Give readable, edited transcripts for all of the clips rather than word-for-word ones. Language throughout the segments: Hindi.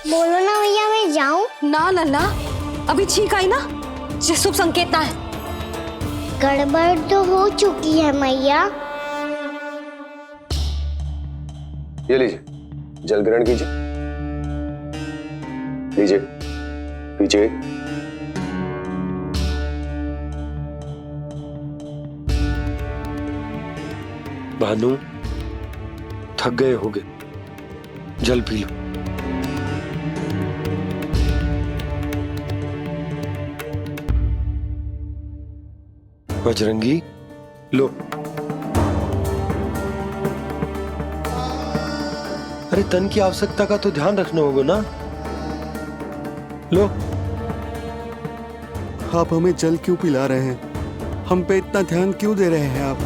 बोलो ना भैया, मैं जाऊं? ना लल्ला, अभी छींक आई ना, ये शुभ संकेत ना है। गड़बड़ तो हो चुकी है मैया। ये लीजिए, जल ग्रहण कीजिए। लीजिए, पीजिए। भानु, थक गए होगे, जल पी लो। बजरंगी, लो। अरे तन की आवश्यकता का तो ध्यान रखना होगा ना। लो। आप हमें जल क्यों पिला रहे हैं? हम पे इतना ध्यान क्यों दे रहे हैं आप?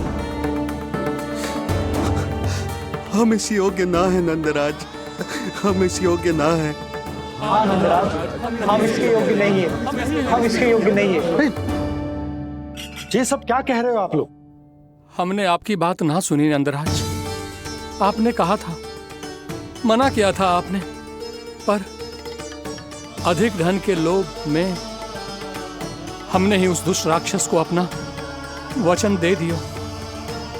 हम इस योग्य ना है नंदराज, हम इस योग्य ना है। हाँ नंदराज, हम इसके योग्य नहीं है, हम इसके योग्य नहीं है। ये सब क्या कह रहे हो आप लोग? हमने आपकी बात ना सुनी नंदराज। आपने कहा था, मना किया था आपने, पर अधिक धन के लोभ में हमने ही उस दुष्ट राक्षस को अपना वचन दे दिया।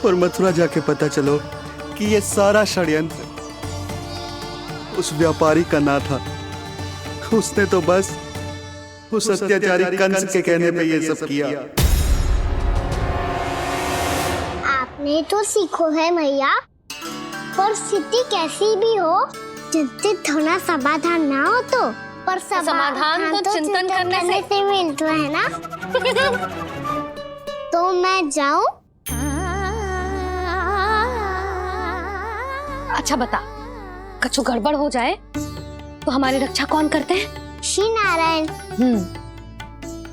और मथुरा जाके पता चलो कि ये सारा षड्यंत्र उस व्यापारी का ना था। उसने तो बस उस अत्याचारी कंस के कहने पे ये सब किया। आपने तो सीखो है मैया, परिस्थिति कैसी भी हो, चिंतित होना समाधान ना हो तो, पर समाधान तो चिंतन करने से मिलता है ना। तो मैं जाऊं? अच्छा बता, कछु गड़बड़ हो जाए तो हमारी रक्षा कौन करते हैं? श्री नारायण।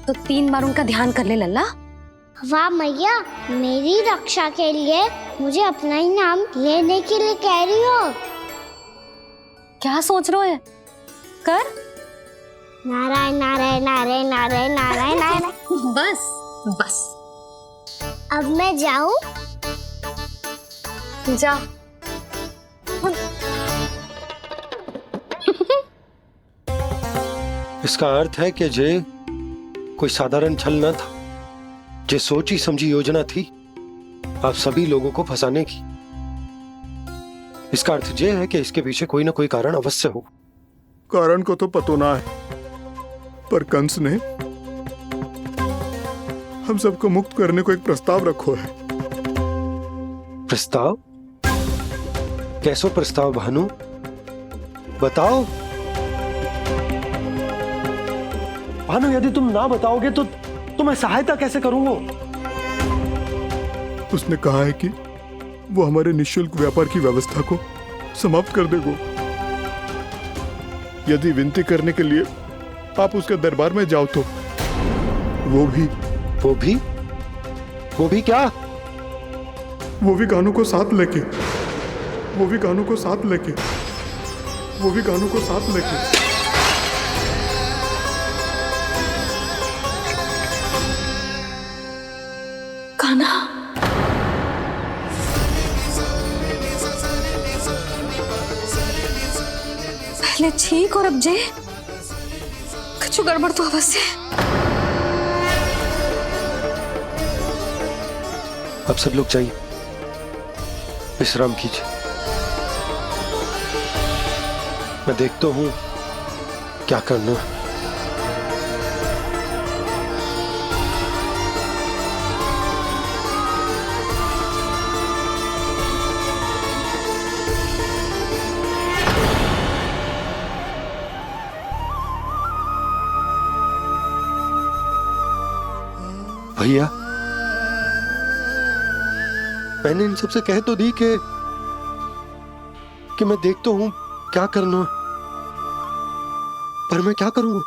तो 3 बार उनका ध्यान कर ले लल्ला। वाह मैया, मेरी रक्षा के लिए मुझे अपना ही नाम लेने के लिए कह रही हो? क्या सोच रहे हो? कर। नारायण नारायण नारायण नारायण नारायण नारायण। बस बस, अब मैं जाऊं? जा। इसका अर्थ है कि ये कोई साधारण छल न था, ये सोची समझी योजना थी आप सभी लोगों को फंसाने की। इसका अर्थ ये है कि इसके पीछे कोई ना कोई कारण अवश्य हो। कारण को तो पतो ना है, पर कंस ने हम सबको मुक्त करने को एक प्रस्ताव रखो है। प्रस्ताव? कैसो प्रस्ताव भानु, बताओ। भानु, यदि तुम ना बताओगे तो मैं सहायता कैसे करूंगा? उसने कहा है कि वो हमारे निःशुल्क व्यापार की व्यवस्था को समाप्त कर देगा यदि विनती करने के लिए आप उसके दरबार में जाओ तो। वो भी क्या? वो भी गानों को साथ लेके। कान्हा, पहले ठीक और अब जे कुछ गड़बड़ तो अवश्य। अब सब लोग जाइए, विश्राम कीजिए। मैं देखता हूं क्या करना है। भैया, मैंने इन सबसे कह तो दी कि मैं देखता हूं क्या करना है, पर मैं क्या करूंगा?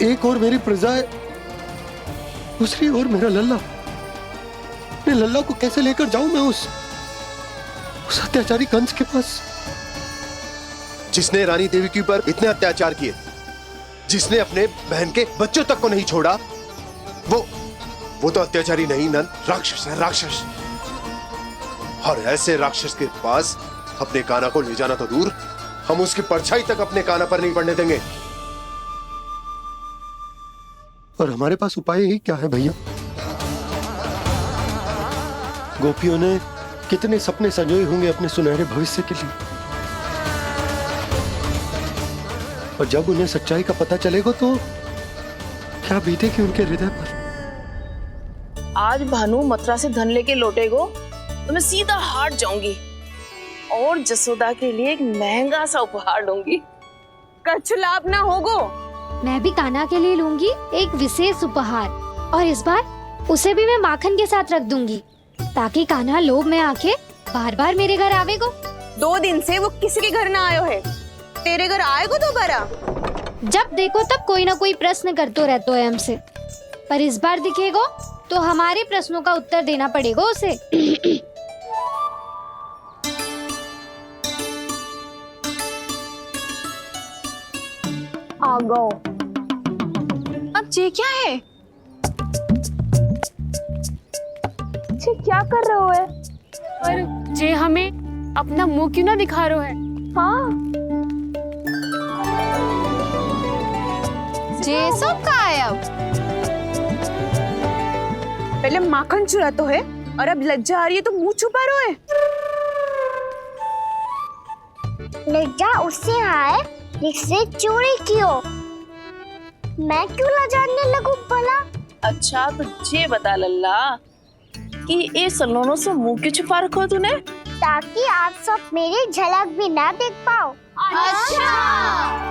एक और मेरी प्रजा है, दूसरी ओर मेरा लल्ला। मैं लल्ला को कैसे लेकर जाऊं मैं उस अत्याचारी कंस के पास? जिसने रानी देवी के ऊपर इतने अत्याचार किए, जिसने अपने बहन के बच्चों तक को नहीं छोड़ा, वो तो अत्याचारी नहीं नंद, राक्षस है, राक्षस। और ऐसे राक्षस के पास अपने कान्हा को ले जाना तो दूर, हम उसकी परछाई तक अपने कान्हा पर नहीं पड़ने देंगे। और हमारे पास उपाय ही क्या है भैया? गोपियों ने कितने सपने संजोए होंगे अपने सुनहरे भविष्य के लिए, और जब उन्हें सच्चाई का पता चलेगा तो क्या बीतेगी उनके हृदय पर। आज भानु मथुरा से धन लेके लौटेगो तो मैं सीधा हाट जाऊंगी और जसोदा के लिए एक महंगा सा उपहार दूंगी। कछु लाभ ना होगो। मैं भी कान्हा के लिए लूंगी एक विशेष उपहार, और इस बार उसे भी मैं माखन के साथ रख दूंगी, ताकि कान्हा लोभ में आके बार बार मेरे घर आवेगो। 2 दिन से वो किसी के घर ना आयो है, तेरे घर आएगो दोबारा? जब देखो तब कोई ना कोई प्रश्न करते रहते है हमसे, पर इस बार दिखेगो तो हमारे प्रश्नों का उत्तर देना पड़ेगा उसे। आ गो। अब ये क्या है? ये क्या कर रहे हो है? पर जे हमें अपना मुंह क्यों ना दिखा रहे है? हाँ, जे सब का है अब? पहले माखन चुरा तो है और अब लज्जा आ रही है तो मुंह छुपा रहे है। लज्जा उससे है जिससे चोरी की हो। मैं क्यों लजाने लगूं भला? अच्छा तो ये बता लल्ला कि ये सलोनों से मुंह क्यों छुपा रखो तूने? ताकि आप सब मेरी झलक भी ना देख पाओ। अच्छा।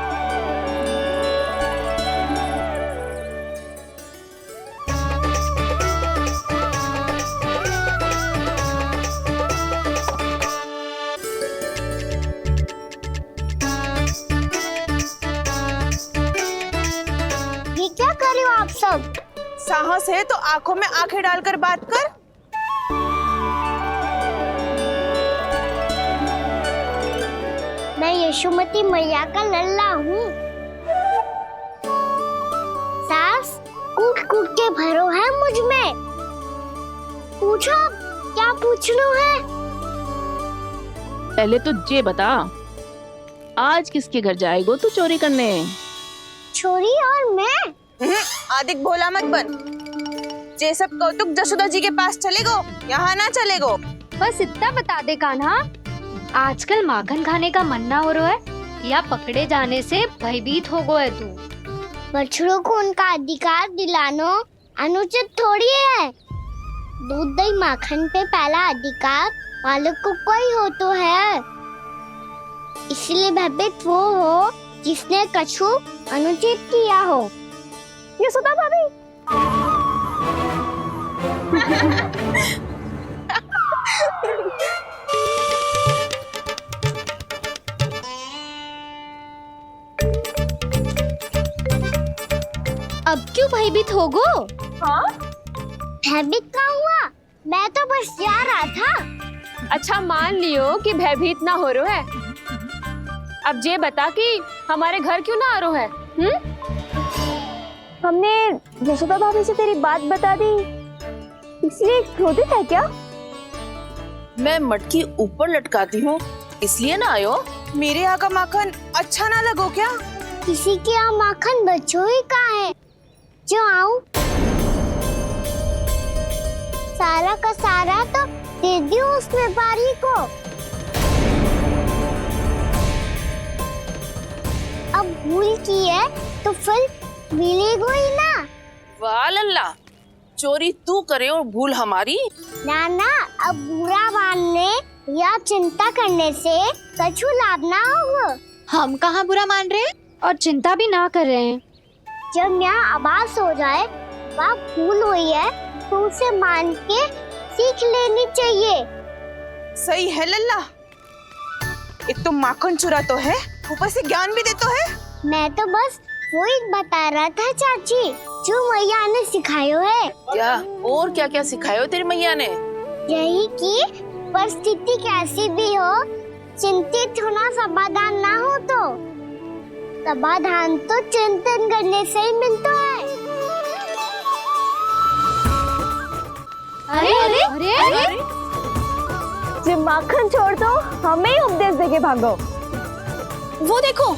ये क्या कर रहे हो आप सब? साहस है तो आंखों में आंखें डालकर बात कर। मैं यशोमती मैया का लल्ला हूँ। सास कूट कूट के भरो है मुझ में। पूछो क्या पूछना है? पहले तो ये बता, आज किसके घर जाएगो तू चोरी करने? छोरी और मैं? आदिक भोला मत बन। ये सब कौतुक जसोदा जी के पास चलेगो, यहाँ ना चलेगो। बस इतना बता दे कान्हा, आजकल माखन खाने का मन ना हो रहा है या पकड़े जाने से भयभीत हो गया है तू? बछड़ों को उनका अधिकार दिलाना अनुचित थोड़ी है। दूध दही माखन पे पहला अधिकार मालिक को कोई हो तो है। इसलिए भयभीत वो हो जिसने कछु अनुचित किया हो। यशोदा भाभी। अब क्यों भयभीत हो गो? हाँ? भयभीत का हुआ? मैं तो बस जा रहा था। अच्छा मान लियो कि भयभीत ना हो रहा है। अब ये बता कि हमारे घर क्यों ना आ रहा है? हमने यशोदा भाभी से तेरी बात बता दी, इसलिए क्रोधित है क्या? मैं मटकी ऊपर लटकाती हूँ इसलिए ना आयो? मेरे यहाँ का माखन अच्छा ना लगो क्या? किसी के यहाँ माखन बच्चों ही कहाँ है जो आऊं? सारा का सारा तो दे दियो उस व्यापारी को। अब भूल की है तो फल मिलेगा ही ना। वाह लल्ला, चोरी तू करे और भूल हमारी। नाना, अब बुरा मानने या चिंता करने से कछु लाभ ना होगा। हम कहाँ बुरा मान रहे हैं और चिंता भी ना कर रहे हैं। जब यहाँ आभास हो जाए वहाँ भूल हुई है तो उसे मान के सीख लेनी चाहिए। सही है लल्ला, एक तो माखन चुरा तो है, ऊपर से ज्ञान भी दे तो है। मैं तो बस वही बता रहा था चाची जो मैया ने सिखायो है। क्या और क्या क्या सिखायो तेरी मैया ने? यही कि परिस्थिति कैसी भी हो, चिंतित होना समाधान ना हो तो समाधान तो चिंतन करने से ही मिलता है। अरे अरे अरे, अरे? मुझे माखन छोड़ दो, हमें ही उपदेश देके भागो। वो देखो,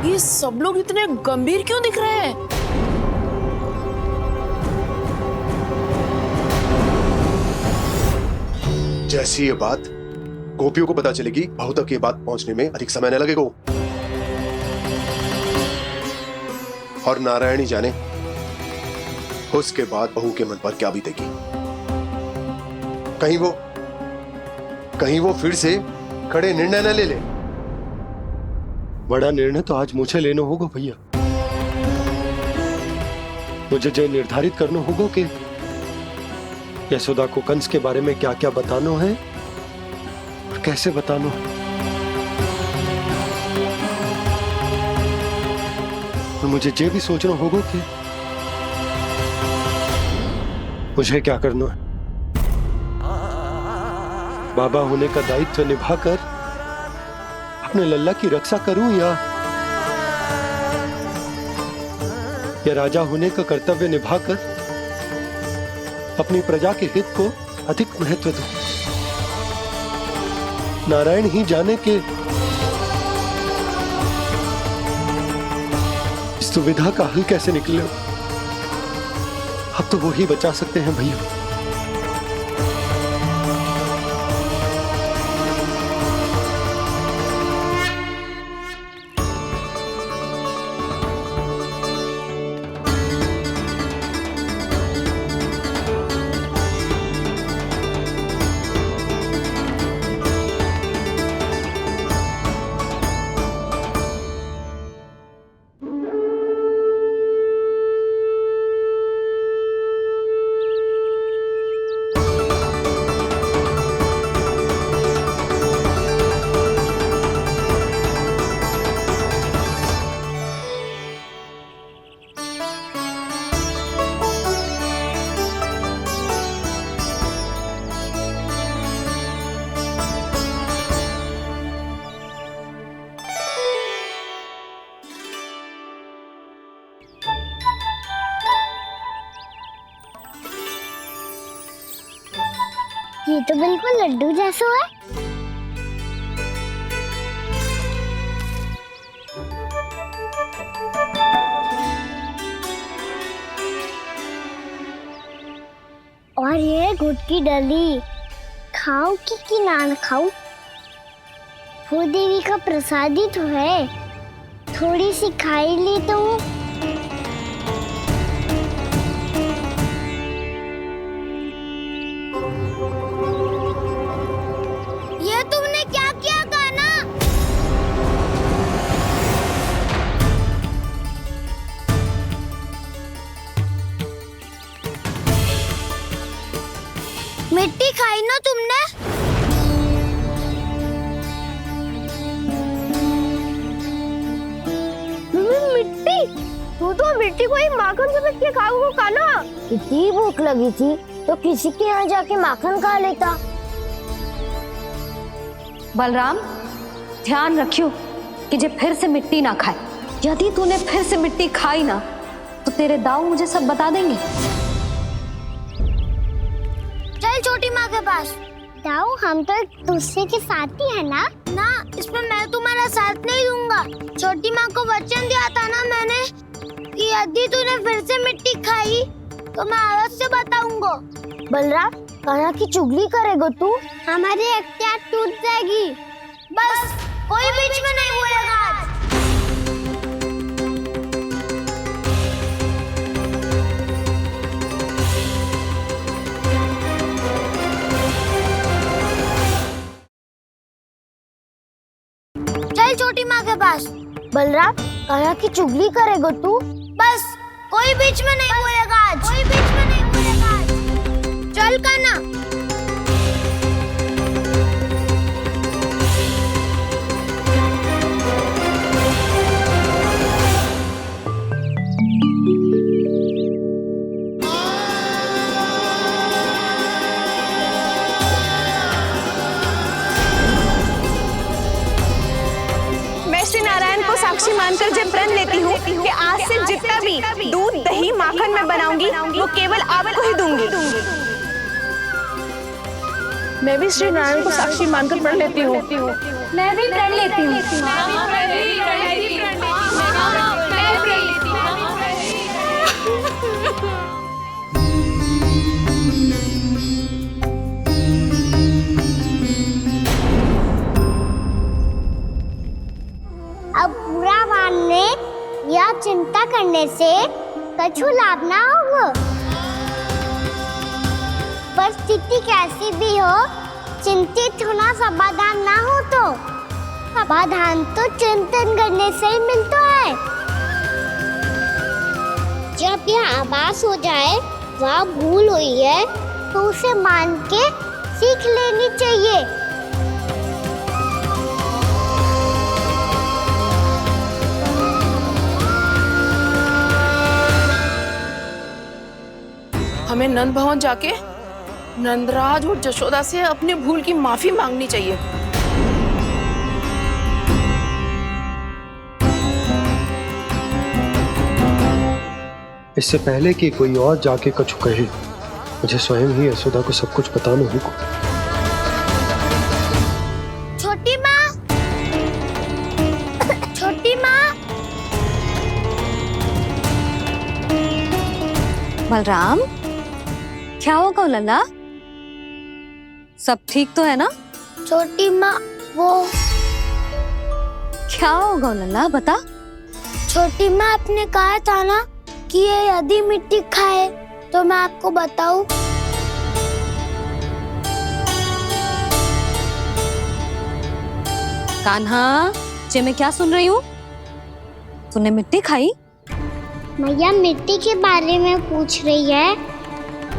ये सब लोग इतने गंभीर क्यों दिख रहे हैं? जैसी ये बात गोपियों को पता चलेगी, बहू तक ये बात पहुंचने में अधिक समय न लगेगा। और नारायणी जाने उसके बाद बहू के मन पर क्या बीतेगी। कहीं वो फिर से खड़े निर्णय न ले ले। बड़ा निर्णय तो आज मुझे लेना होगा भैया। मुझे जो निर्धारित करना होगा कि यशोदा को कंस के बारे में क्या क्या बताना है और कैसे बताना है। और मुझे ये भी सोचना होगा कि मुझे क्या करना है। बाबा होने का दायित्व निभाकर अपने लल्ला की रक्षा करूं या राजा होने का कर्तव्य निभाकर अपनी प्रजा के हित को अधिक महत्व दूं। नारायण ही जाने के इस दुविधा का हल कैसे निकले। अब तो वो ही बचा सकते हैं भैया। ये तो बिल्कुल लड्डू जैसा है। और ये गुड़ की डली खाऊं कि ना खाऊं? वो देवी का प्रसाद ही तो है, थोड़ी सी खाई ली तो। ये तुमने क्या किया कान्हा? मिट्टी खाई ना तुमने? मिट्टी? तू तो मिट्टी को ही माखन से पीट के खाओगे कान्हा। इतनी भूख लगी थी तो किसी के यहाँ जाके माखन खा लेता। बलराम, ध्यान रखियो कि जे फिर से मिट्टी ना खाए। यदि तूने फिर से मिट्टी खाई ना तो तेरे दाऊ मुझे सब बता देंगे। चल छोटी माँ के पास। दाऊ, हम तो एक दूसरे के साथ ही है ना? ना, इसमें मैं तुम्हारा साथ नहीं दूंगा। छोटी माँ को वचन दिया था ना मैंने कि यदि तूने फिर से मिट्टी खाई तो मैं अलग से बताऊंगा। बलराम, कान्हा की चुगली करेगा तू? हमारी अख्तियार टूट जाएगी। बस कोई बीच में नहीं बोलेगा आज। चल छोटी माँ के पास। बलराम, कान्हा की चुगली करेगा तू? बस कोई बीच में नहीं बोलेगा आज। कोई बीच में नहीं बोलेगा आज। चल कान्हा। साक्षी मानकर जब प्रण लेती हूँ कि आज से जितना भी दूध दही माखन मैं बनाऊंगी वो केवल आपको ही दूंगी। मैं भी श्री नारायण को साक्षी मानकर प्रण लेती हूँ। मैं भी प्रण लेती हूँ। अब बुरा मानने या चिंता करने से कछु लाभ ना होगा। परिस्थिति कैसी भी हो, चिंतित होना समाधान ना हो तो समाधान तो चिंतन करने से ही मिलता है। जब यह आभास हो जाए वह भूल हुई है तो उसे मान के सीख लेनी चाहिए। हमें नंद भवन जाके नंदराज और जशोदा से अपनी भूल की माफी मांगनी चाहिए। इससे पहले कि कोई और जाके कछु कहे, मुझे स्वयं ही यशोदा को सब कुछ बताना होगा। छोटी माँ, छोटी माँ। बलराम, क्या होगा लल्ला? सब ठीक तो है ना? छोटी माँ, वो क्या होगा लल्ला, बता। छोटी माँ, आपने कहा था ना कि ये यदि मिट्टी खाए तो मैं आपको बताऊं। कान्हा, जे मैं क्या सुन रही हूँ? तूने मिट्टी खाई? मैया मिट्टी के बारे में पूछ रही है,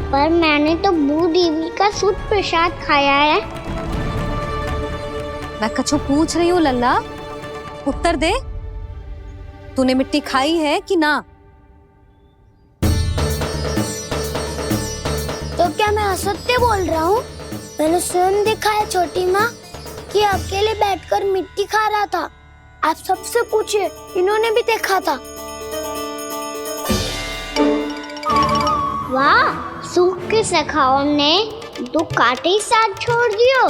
पर मैंने तो भू देवी का शुद्ध प्रसाद खाया है। मैं कछु पूछ रही हूँ लल्ला, उत्तर दे। तूने मिट्टी खाई है कि ना? तो क्या मैं असत्य बोल रहा हूँ? मैंने स्वयं देखा है छोटी माँ कि अकेले बैठकर मिट्टी खा रहा था। आप सबसे पूछिए, इन्होंने भी देखा था। वाह, सूख के सखाओं ने दो कांटे ही साथ छोड़ दियो।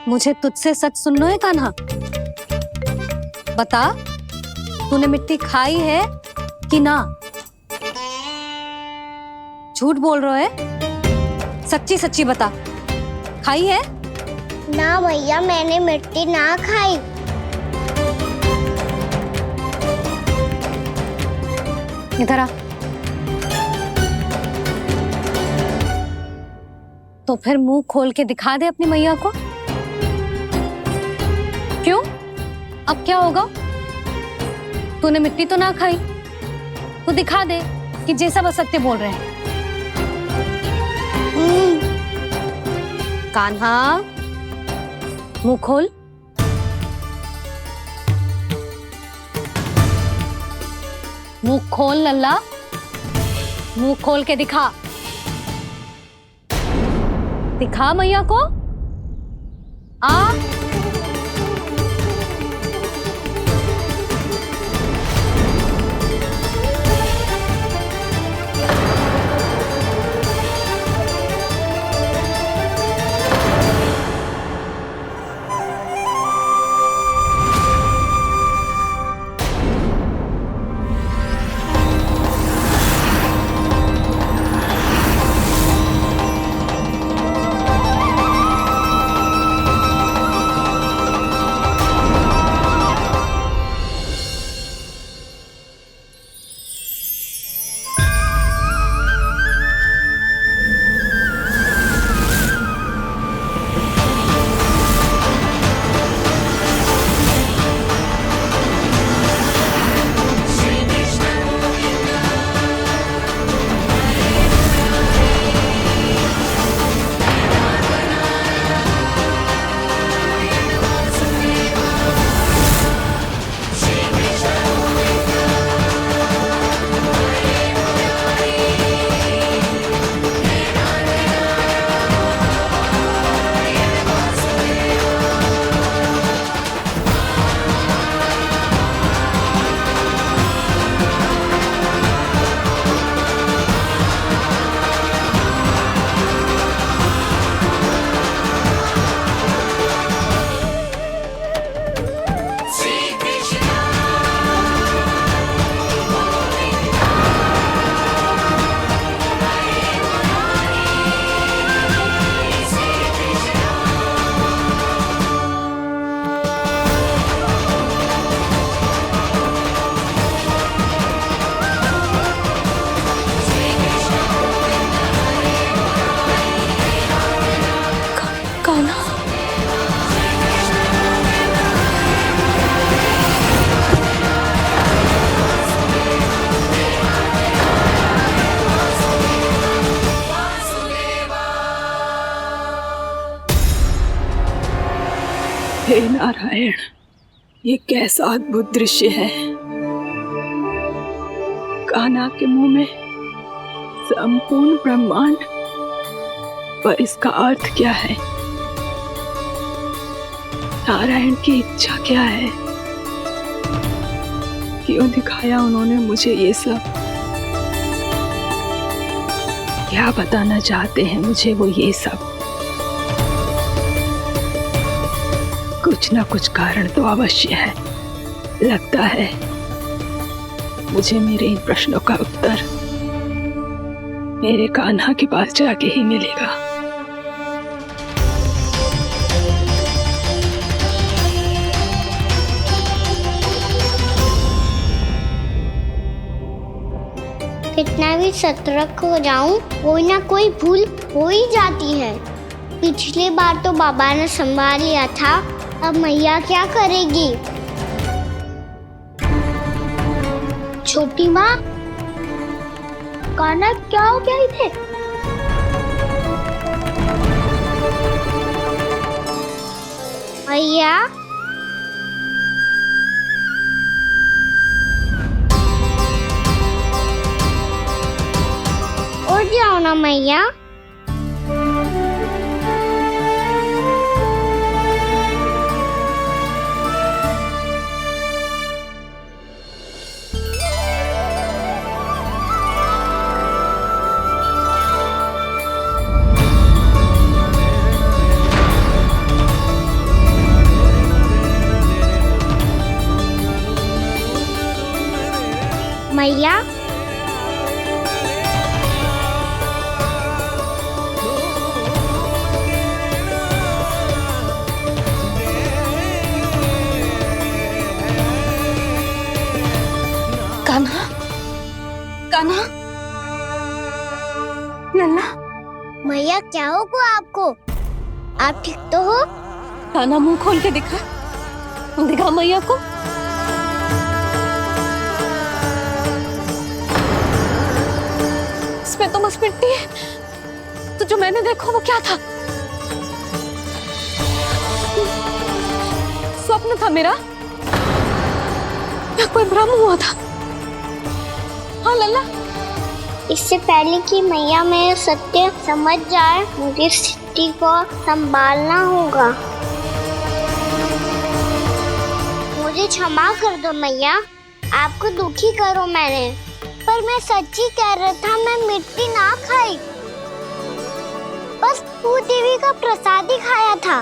मुझे तुझसे सच सुनना है कान्हा। बता, तूने मिट्टी खाई है कि ना? झूठ बोल रहा है, सच्ची सच्ची बता, खाई है? ना भैया, मैंने मिट्टी ना खाई। इधर आ। तो फिर मुंह खोल के दिखा दे अपनी मैया को। क्यों? अब क्या होगा? तूने मिट्टी तो ना खाई, तो दिखा दे कि जे सब असत्य बोल रहे हैं। कान्हा, मुंह खोल। मुंह खोल लल्ला, मुंह खोल के दिखा। दिखा मैया को। आ हे नारायण, ये कैसा अद्भुत दृश्य है। कान्हा के मुंह में संपूर्ण ब्रह्मांड, पर इसका अर्थ क्या है? नारायण की इच्छा क्या है? क्यों दिखाया उन्होंने मुझे ये सब? क्या बताना चाहते हैं मुझे वो ये सब? कुछ ना कुछ कारण तो अवश्य है। लगता है मुझे मेरे इन प्रश्नों का उत्तर मेरे कान्हा के पास जाके ही मिलेगा। कितना भी सतर्क हो जाऊं, कोई ना कोई भूल हो ही जाती है। पिछली बार तो बाबा ने संभाल लिया था, अब मैया क्या करेगी? छोटी माँ, कान्हा क्या हो गया इधर? मैया, उठ जाओ ना मैया। मैया, कान्हा, कान्हा, लल्ला। मैया क्या होगा आपको? आप ठीक तो हो? कान्हा मुंह खोल के दिखा, दिखा मैया को। इसमें तो बस मिट्टी है। तो जो मैंने देखा वो क्या था? स्वप्न था मेरा या कोई भ्रम हुआ था? हाँ लल्ला। इससे पहले कि मैया मेरे सत्य समझ जाए, मुझे स्थिति को संभालना होगा। मुझे क्षमा कर दो मैया, आपको दुखी करो मैंने, पर मैं सच्ची कह रहा था। मैं मिट्टी ना खाई, बस भू देवी का प्रसाद ही खाया था।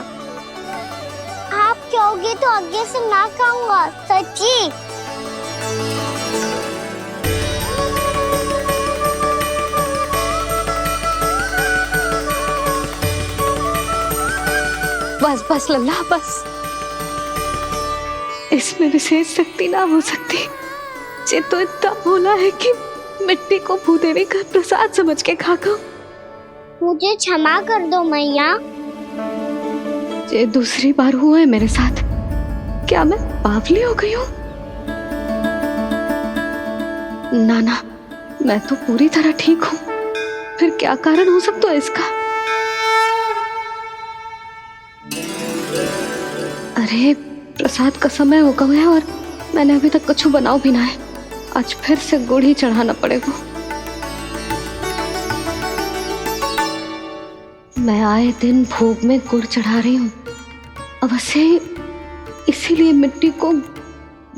आप कहोगे तो आगे से ना खाऊंगा, सच्ची। बस बस लल्ला, बस। इसमें विशेष शक्ति ना हो सकती। ये तो इतना भोला है कि मिट्टी को भूदेवी का प्रसाद समझ के खागा। मुझे क्षमा कर दो मैया। ये दूसरी बार हुआ है मेरे साथ। क्या मैं बावली हो गई हूँ? ना ना, मैं तो पूरी तरह ठीक हूँ। फिर क्या कारण हो सकता है इसका? अरे प्रसाद का समय हो गया है और मैंने अभी तक कुछ बनाओ भी ना है। आज फिर से गुड़ ही चढ़ाना पड़ेगा। मैं आए दिन भोग में गुड़ चढ़ा रही हूँ, अवश्य इसीलिए मिट्टी को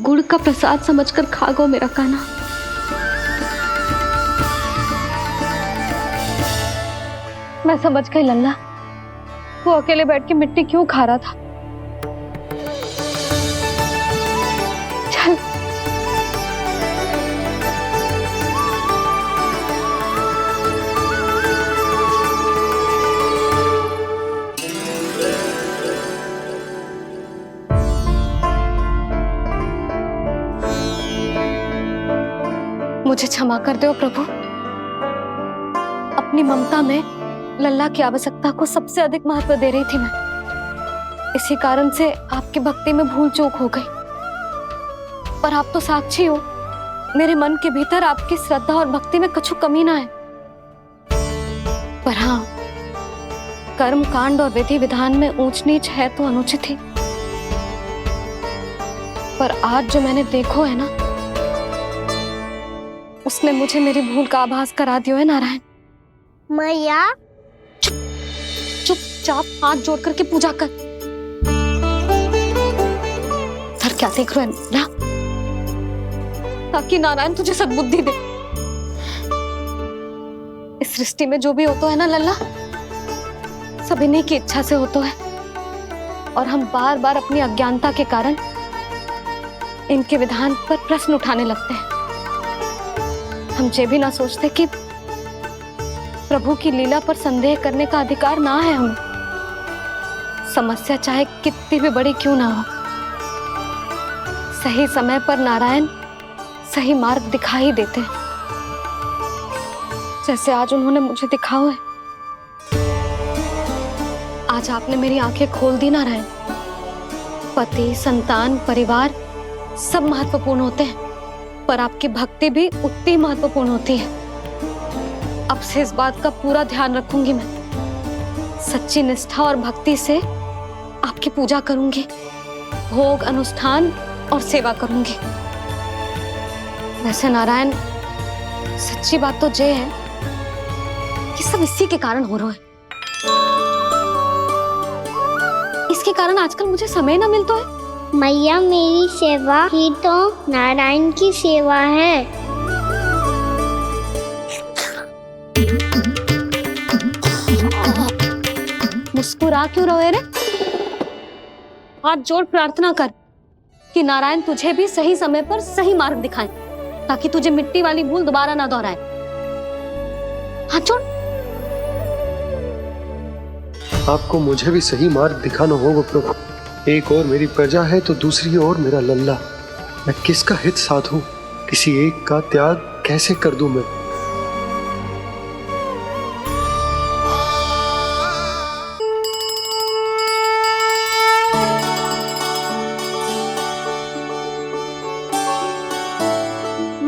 गुड़ का प्रसाद समझकर खा गो मेरा कान्हा। मैं समझ गई लल्ला, वो अकेले बैठ के मिट्टी क्यों खा रहा था। चल मुझे क्षमा कर दो प्रभु। अपनी ममता में लल्ला की आवश्यकता को सबसे अधिक महत्व दे रही थी मैं। इसी कारण से आपकी भक्ति में भूल चूक हो गई। पर आप तो साक्षी हो, मेरे मन के भीतर आपकी श्रद्धा और भक्ति में कुछ कमी ना है। पर हाँ, कर्म कांड और विधि विधान में ऊंच नीच है तो अनुचित ही। पर आज जो मैंने देखो है ना, उसने मुझे मेरी भूल का आभास करा दियो है नारायण। मैया चुपचाप हाथ जोड़ करके पूजा कर। सर क्या देख रहे हो ना, ताकि नारायण तुझे सद्बुद्धि दे। इस सृष्टि में जो भी होता है ना लल्ला, सब इन्हीं की इच्छा से होता है, और हम बार बार अपनी अज्ञानता के कारण इनके विधान पर प्रश्न उठाने लगते हैं। हम ये भी ना सोचते कि प्रभु की लीला पर संदेह करने का अधिकार ना है हमें। समस्या चाहे कितनी भी बड़ी क्यों ना हो, सही समय पर नारायण सही मार्ग दिखा ही देते हैं, जैसे आज उन्होंने मुझे दिखाओ है। आज आपने मेरी आंखें खोल दी नारायण। पति, संतान, परिवार सब महत्वपूर्ण होते हैं, पर आपकी भक्ति भी उतनी महत्वपूर्ण होती है। अब से इस बात का पूरा ध्यान रखूंगी मैं। सच्ची निष्ठा और भक्ति से आपकी पूजा करूंगी, भोग, अनुष्ठान और सेवा करूंगी। वैसे नारायण, सच्ची बात तो ये है कि सब इसी के कारण हो रहा है। इसके कारण आजकल मुझे समय ना मिलता है। मैया, मेरी सेवा ही तो नारायण की सेवा है। मुस्कुरा क्यों रहे रे? हाथ जोड़ प्रार्थना कर कि नारायण तुझे भी सही समय पर सही मार्ग दिखाएं, ताकि तुझे मिट्टी वाली भूल दोबारा ना दोहराए। हाथ जोड़। आपको मुझे भी सही मार्ग दिखाना होगा प्रभु। एक और मेरी प्रजा है तो दूसरी ओर मेरा लल्ला। मैं किसका हित साधूं? किसी एक का त्याग कैसे कर दूं मैं?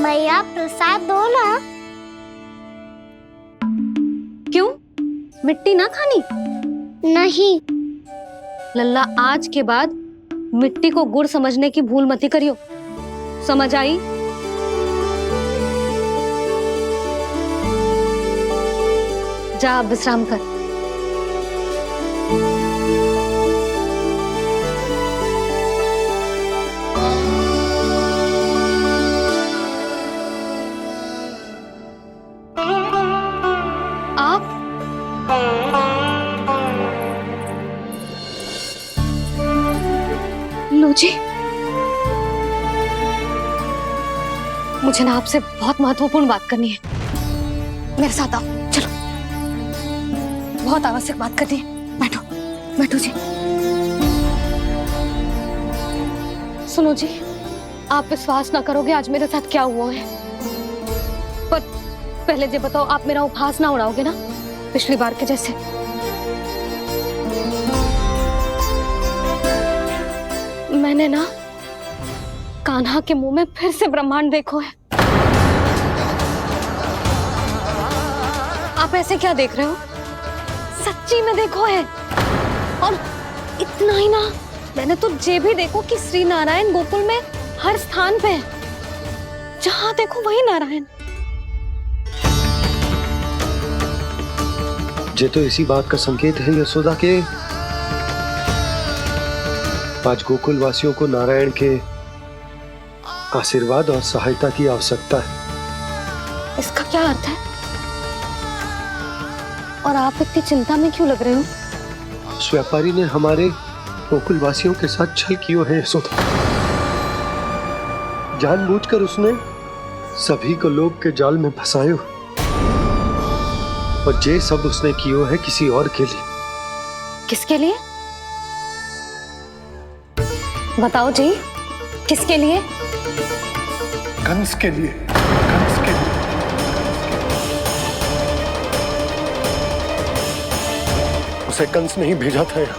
मैया, प्रसाद दो ना। क्यों? मिट्टी ना खानी? नहीं। लल्ला, आज के बाद मिट्टी को गुड़ समझने की भूल मत करियो। समझ आई? जा विश्राम कर। आप लो जी, मुझे ना आपसे बहुत महत्वपूर्ण बात करनी है। मेरे साथ आओ, चलो। बहुत आवश्यक बात करनी है। बैठो, बैठो जी। सुनो जी, आप विश्वास ना करोगे आज मेरे साथ क्या हुआ है। पर पहले ये बताओ, आप मेरा उपहास ना उड़ाओगे ना, पिछली बार के जैसे? मैंने ना कान्हा के मुंह में फिर से ब्रह्मांड देखो है। आप ऐसे क्या देख रहे हो? सच्ची में देखो है। और इतना ही ना, मैंने तो ये भी देखो कि श्री नारायण गोकुल में हर स्थान पे है। जहां देखो वही नारायण। ये तो इसी बात का संकेत है यशोदा के आज गोकुल वासियों को नारायण के आशीर्वाद और सहायता की आवश्यकता है। इसका क्या अर्थ है? और आप इतनी चिंता में क्यों लग रहे हो? उस व्यापारी ने हमारे गोकुल वासियों के साथ छल किया है यशोदा। जानबूझकर उसने सभी को लोभ के जाल में फंसायो, और ये सब उसने किया है किसी और के लिए। किसके लिए? बताओ जी, किसके लिए? कंस के लिए। कंस के लिए। उसे कंस नहीं भेजा था यहाँ।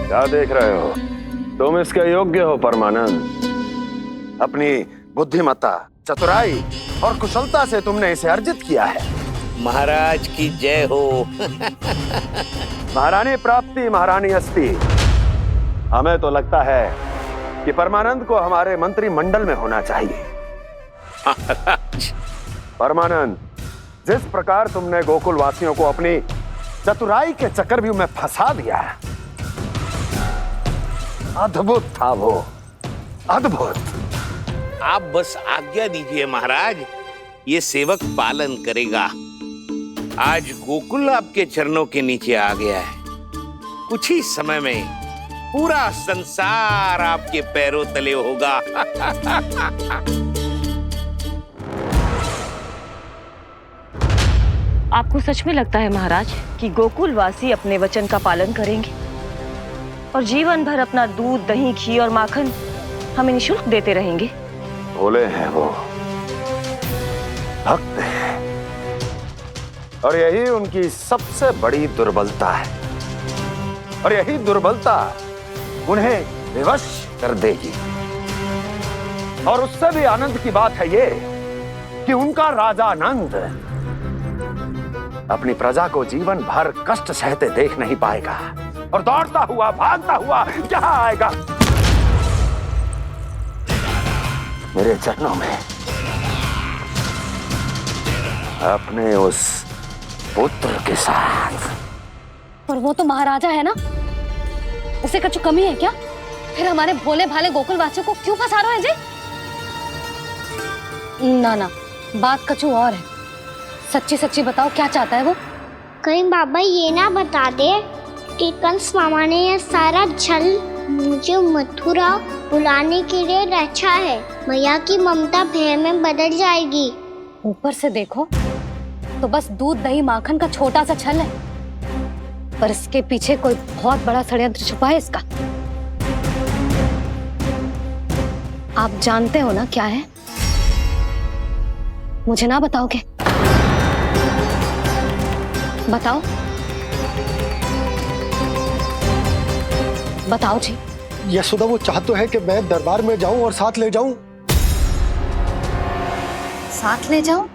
क्या देख रहे हो? तुम इसके योग्य हो परमानंद। अपनी बुद्धिमत्ता, चतुराई और कुशलता से तुमने इसे अर्जित किया है। महाराज की जय हो। महारानी प्राप्ति महारानी अस्ति। हमें तो लगता है कि परमानंद को हमारे मंत्रिमंडल में होना चाहिए। परमानंद, जिस प्रकार तुमने गोकुल वासियों को अपनी चतुराई के चक्रव्यूह में फंसा दिया है, अद्भुत था वो, अद्भुत। आप बस आज्ञा दीजिए महाराज, ये सेवक पालन करेगा। आज गोकुल आपके चरणों के नीचे आ गया है। कुछ ही समय में पूरा संसार आपके पैरों तले होगा। आपको सच में लगता है महाराज कि गोकुल वासी अपने वचन का पालन करेंगे और जीवन भर अपना दूध, दही, घी और माखन हमें निःशुल्क देते रहेंगे? भोले हैं वो, भक्त हैं, और यही उनकी सबसे बड़ी दुर्बलता है। और यही दुर्बलता उन्हें विवश कर देगी। और उससे भी आनंद की बात है ये कि उनका राजा नंद अपनी प्रजा को जीवन भर कष्ट सहते देख नहीं पाएगा और दौड़ता हुआ, भागता हुआ यहाँ आएगा मेरे चरणों में अपने उस पुत्र के साथ। पर वो तो महाराजा है ना, उसे कुछ कमी है क्या? फिर हमारे भोले भाले गोकुल वासियों को क्यों फंसा रहे हैं जी? ना ना, बात कछु और है। सच्ची सच्ची बताओ, क्या चाहता है वो? कहीं बाबा ये ना बता दे कि कंस मामा ने यह सारा छल मुझे मथुरा बुलाने के लिए रचा है। मैया की ममता भय में बदल जाएगी। ऊपर से देखो तो बस दूध, दही, माखन का छोटा सा छल है, पर इसके पीछे कोई बहुत बड़ा षड्यंत्र छुपा है इसका। आप जानते हो ना क्या है? मुझे ना बताओगे? बताओ बताओ जी। यशोदा, वो चाह तो है कि मैं दरबार में जाऊं और साथ ले जाऊं। साथ ले जाऊं?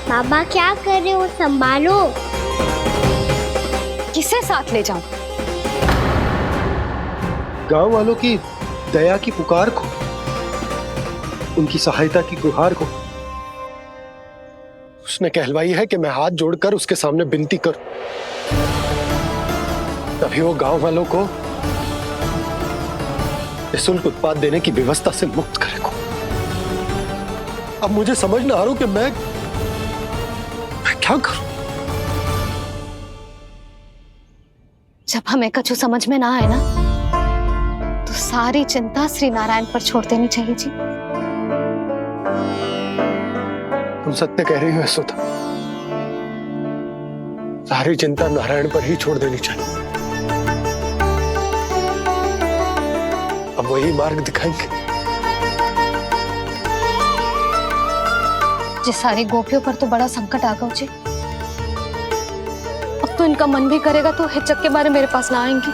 बाबा क्या कर रहे हो, संभालो। किसे साथ ले जाऊं? गांव वालों की दया की पुकार को, उनकी सहायता की गुहार को। उसने कहलवाई है कि मैं हाथ जोड़कर उसके सामने विनती करूं, तभी वो गांव वालों को निःशुल्क उत्पाद देने की व्यवस्था से मुक्त करेगा। अब मुझे समझ ना आ रहा कि मैं क्या करूं। जब हमें कछु समझ में ना आए ना, तो सारी चिंता श्री नारायण पर छोड़ देनी चाहिए जी। तुम सत्य कह रही हो यशोदा, सारी चिंता नारायण पर ही छोड़ देनी चाहिए। अब वही मार्ग दिखाएंगे। जी, सारी गोपियों पर तो बड़ा संकट आ गया जी। अब तो इनका मन भी करेगा तो हिचक के बारे मेरे पास ना आएंगी।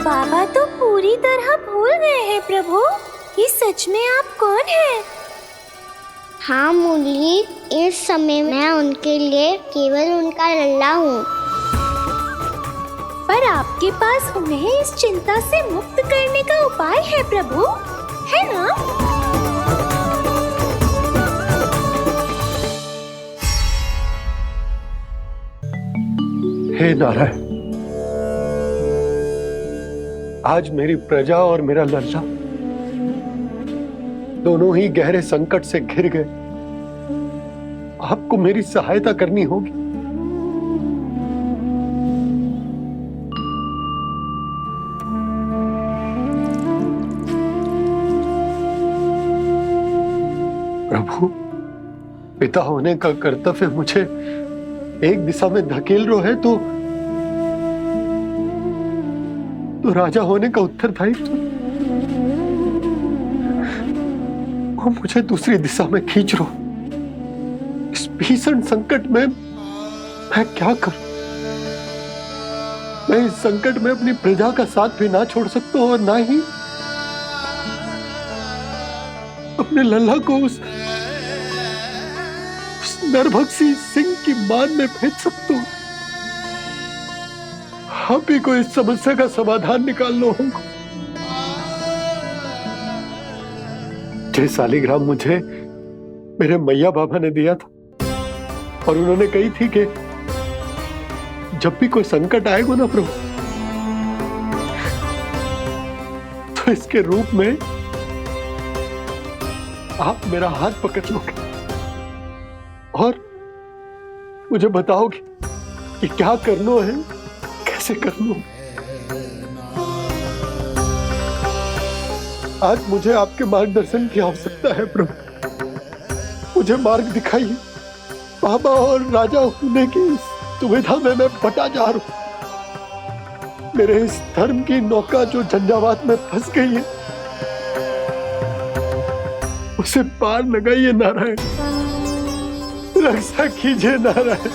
बाबा तो पूरी तरह भूल गए हैं प्रभु, ये सच में आप कौन हैं? हाँ मुरली, इस समय मैं उनके लिए केवल उनका लल्ला हूँ। पर आपके पास उन्हें इस चिंता से मुक्त करने का उपाय है प्रभु, है ना? हे नारायण, आज मेरी प्रजा और मेरा लल्ला दोनों ही गहरे संकट से घिर गए। आपको मेरी सहायता करनी होगी। प्रभु, पिता होने का कर्तव्य मुझे एक दिशा में धकेल रहा है तो राजा होने का उत्तरदायित्व क्यों मुझे दूसरी दिशा में खींच रहे हो? इस भीषण संकट में मैं क्या करूं? मैं इस संकट में अपनी प्रजा का साथ भी ना छोड़ सकता हूं और ना ही अपने लल्ला को उस नरभक्षी सिंह की मान में भेज सकता हूं। आप ही को इस समस्या का समाधान निकालना होगा। जय शालिग्राम मुझे मेरे मैया बाबा ने दिया था और उन्होंने कही थी कि जब भी कोई संकट आएगा ना प्रभु, तो इसके रूप में आप मेरा हाथ पकड़ लोगे और मुझे बताओगे कि क्या करना है, कैसे करना है। आज मुझे आपके मार्गदर्शन की आवश्यकता है प्रभु। मुझे मार्ग दिखाइए। बाबा और राजा होने की दुविधा में मैं बटा जा रहा हूं। मेरे इस धर्म की नौका जो झंझावात में फंस गई है, उसे पार लगाइए नारायण, रक्षा कीजिए नारायण।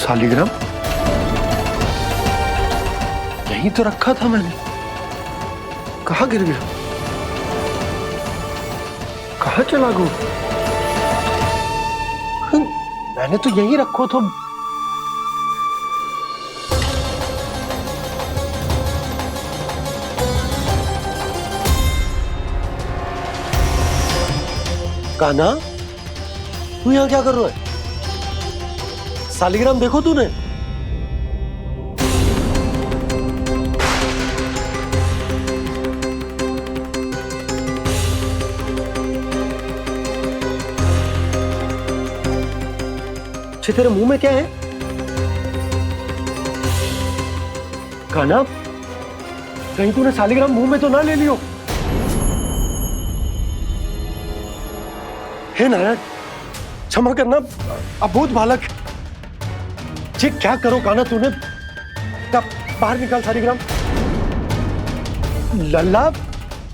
शालिग्राम यहीं तो रखा था मैंने। कहाँ गिर गया? कहाँ चला गया? मैंने तो यहीं रखो था। कान्हा, तू यहाँ क्या कर रहा है? शालिग्राम देखो तूने? तेरे मुंह में क्या है? कान्हा, कहीं तूने शालिग्राम मुंह में तो ना ले लियो? हे नारायण, क्षमा करना, अबोध बालक। जी क्या करो कान्हा तूने? बाहर निकाल शालिग्राम। लल्ला,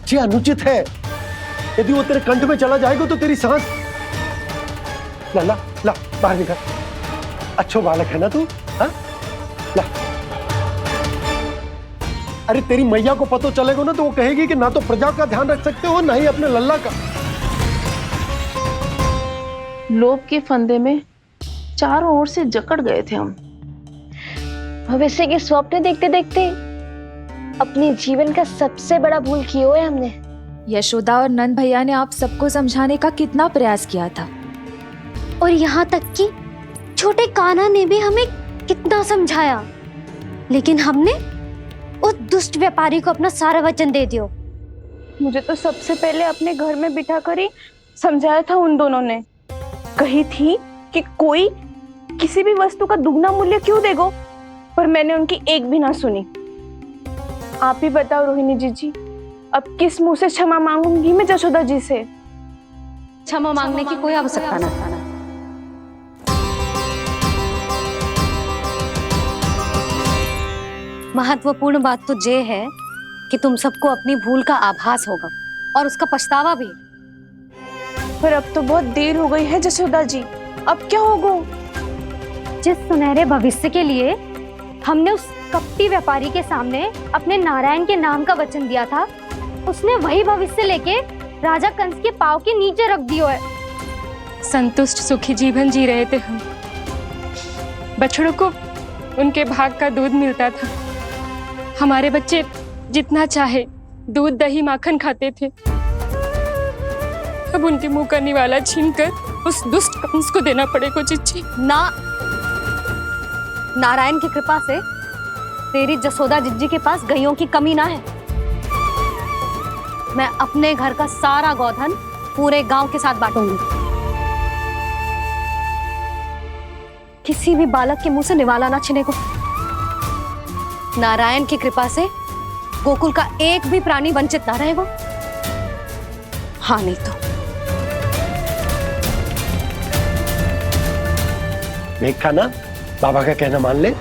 जी अनुचित है। यदि वो तेरे कंठ में चला जाएगा तो तेरी सांस। लल्ला, ला बाहर निकाल। अच्छो बालक है ना तू? हाँ, ला। अरे तेरी मैया को पता चलेगा ना तो वो कहेगी कि ना तो प्रजा का ध्यान रख सकते हो, ना ही अपने लल्ला का। लोभ के फंदे में चारों ओर से जकड़ गए थे हम। भविष्य के स्वप्न देखते देखते अपने जीवन का सबसे बड़ा भूल किया है हमने। यशोदा और नंद भैया ने आप सबको समझाने का कितना प्रयास किया था, और यहाँ तक कि छोटे कान्हा ने भी हमें कितना समझाया, लेकिन हमने उस दुष्ट व्यापारी को अपना सारा वचन दे दियो। मुझे तो सबसे पहले अपने घर में बिठा कर ही समझाया था उन दोनों ने। कही थी कि कोई किसी भी वस्तु का दुगना मूल्य क्यों देगो, पर मैंने उनकी एक भी ना सुनी। आप ही बताओ रोहिणी जी, अब किस मुंह से क्षमा मांगूंगी मैं जशोदा जी से? क्षमा मांगने की कोई आवश्यकता ना। महत्वपूर्ण बात तो ये है कि तुम सबको अपनी भूल का आभास होगा और उसका पछतावा भी। पर अब तो बहुत देर हो गई है जशोदा जी, अब क्या होगा? जिस सुनहरे भविष्य के लिए हमने उस कपटी व्यापारी के सामने अपने नारायण के नाम का वचन दिया था, उसने वही भविष्य लेके राजा कंस के पांव के नीचे रख दियो है। संतुष्ट सुखी जीवन जी रहे थे हम। बछड़ों को उनके भाग का दूध मिलता था। हमारे बच्चे जितना चाहे दूध दही माखन खाते थे। अब उनके मुंह का निवाला छीनकर उस दुष्ट कंस को देना पड़ेगा चिच्ची। ना, नारायण की कृपा से तेरी जसोदा जिज्जी के पास गइयों की कमी ना है। मैं अपने घर का सारा गोधन पूरे गांव के साथ बांटूंगी। किसी भी बालक के मुंह से निवाला ना छिने को। नारायण की कृपा से गोकुल का एक भी प्राणी वंचित ना रहेगा। हाँ नहीं तो देख कान्हा, बाबा का कहना मान ले।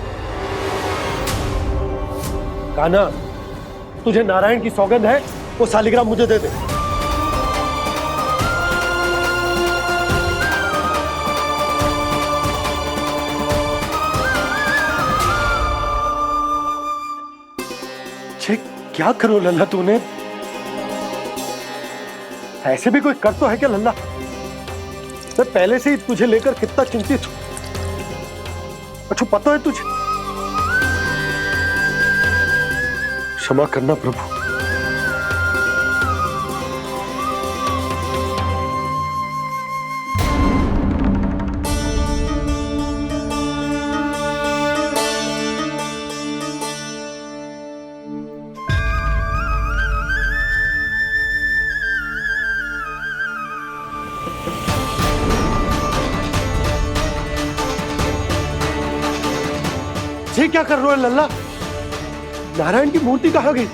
कान्हा, तुझे नारायण की सौगंध है, वो शालिग्राम मुझे दे दे। क्या करो लल्ला तूने? ऐसे भी कोई कर तो है क्या लल्ला? मैं पहले से ही तुझे लेकर कितना चिंतित हूं। अच्छा पता है तुझे? क्षमा करना प्रभु। ये क्या कर रहे हो लल्ला? नारायण की मूर्ति कहाँ गई?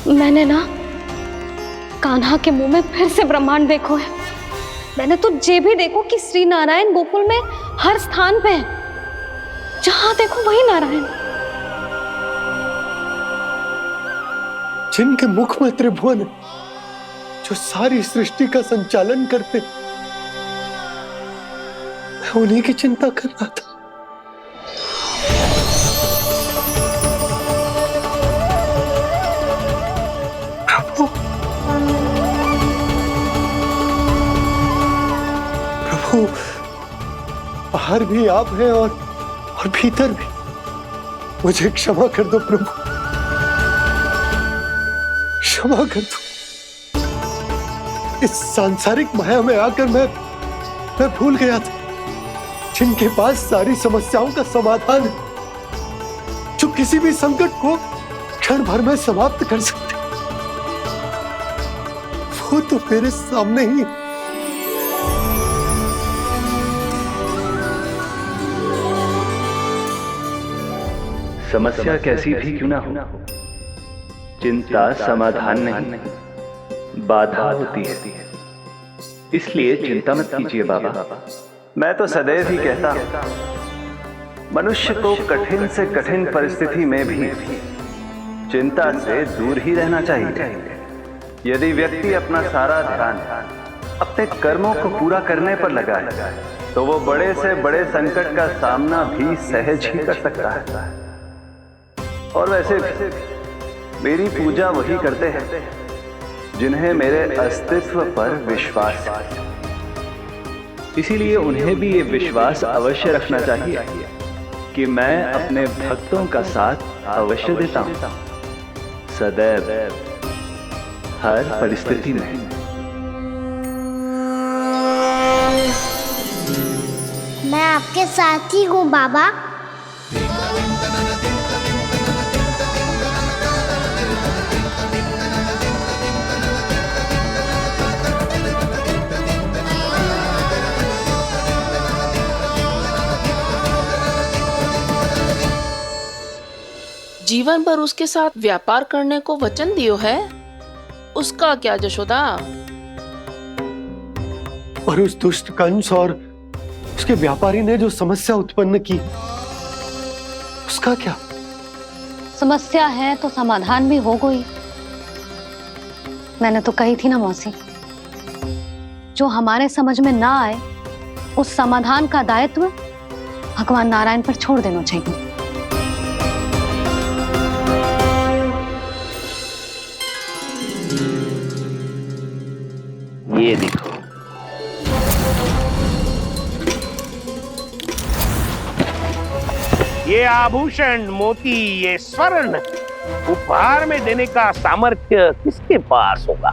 मैंने ना कान्हा के मुंह में फिर से ब्रह्मांड देखो है। मैंने तो ये भी देखो कि श्री नारायण गोकुल में हर स्थान पे है। जहां देखो वही नारायण। जिनके मुख में त्रिभुवन है, जो सारी सृष्टि का संचालन करते, मैं उन्हीं की चिंता कर रहा था। प्रभु, बाहर भी आप हैं और भीतर भी। मुझे क्षमा कर दो प्रभु, क्षमा कर दो। इस सांसारिक माया में आकर मैं भूल गया था जिनके पास सारी समस्याओं का समाधान है, जो किसी भी संकट को क्षण भर में समाप्त कर सकते, वो तो मेरे सामने ही है। समस्या कैसी भी क्यों ना हो, चिंता समाधान नहीं, बाधा होती है। इसलिए चिंता मत कीजिए बाबा। मैं तो सदैव ही कहता हूं, मनुष्य को कठिन से कठिन परिस्थिति में भी चिंता से दूर ही रहना चाहिए। यदि व्यक्ति अपना सारा ध्यान अपने कर्मों को पूरा करने पर लगाए, तो वो बड़े से बड़े संकट का सामना भी सहज ही कर सकता है। और वैसे भी मेरी पूजा वही करते हैं जिन्हें मेरे अस्तित्व पर विश्वास है। इसीलिए उन्हें भी ये विश्वास अवश्य रखना चाहिए कि मैं अपने भक्तों का साथ अवश्य देता हूं, सदैव, हर परिस्थिति में। मैं आपके साथ ही हूँ बाबा। जीवन भर उसके साथ व्यापार करने को वचन दियो है, उसका क्या जशोदा? और उस दुष्ट कंस और उसके व्यापारी ने जो समस्या उत्पन्न की, उसका क्या? समस्या है तो समाधान भी हो गई। मैंने तो कही थी ना मौसी, जो हमारे समझ में ना आए उस समाधान का दायित्व भगवान नारायण पर छोड़ देना चाहिए। ये देखो, ये आभूषण, मोती, ये स्वर्ण उपहार में देने का सामर्थ्य किसके पास होगा?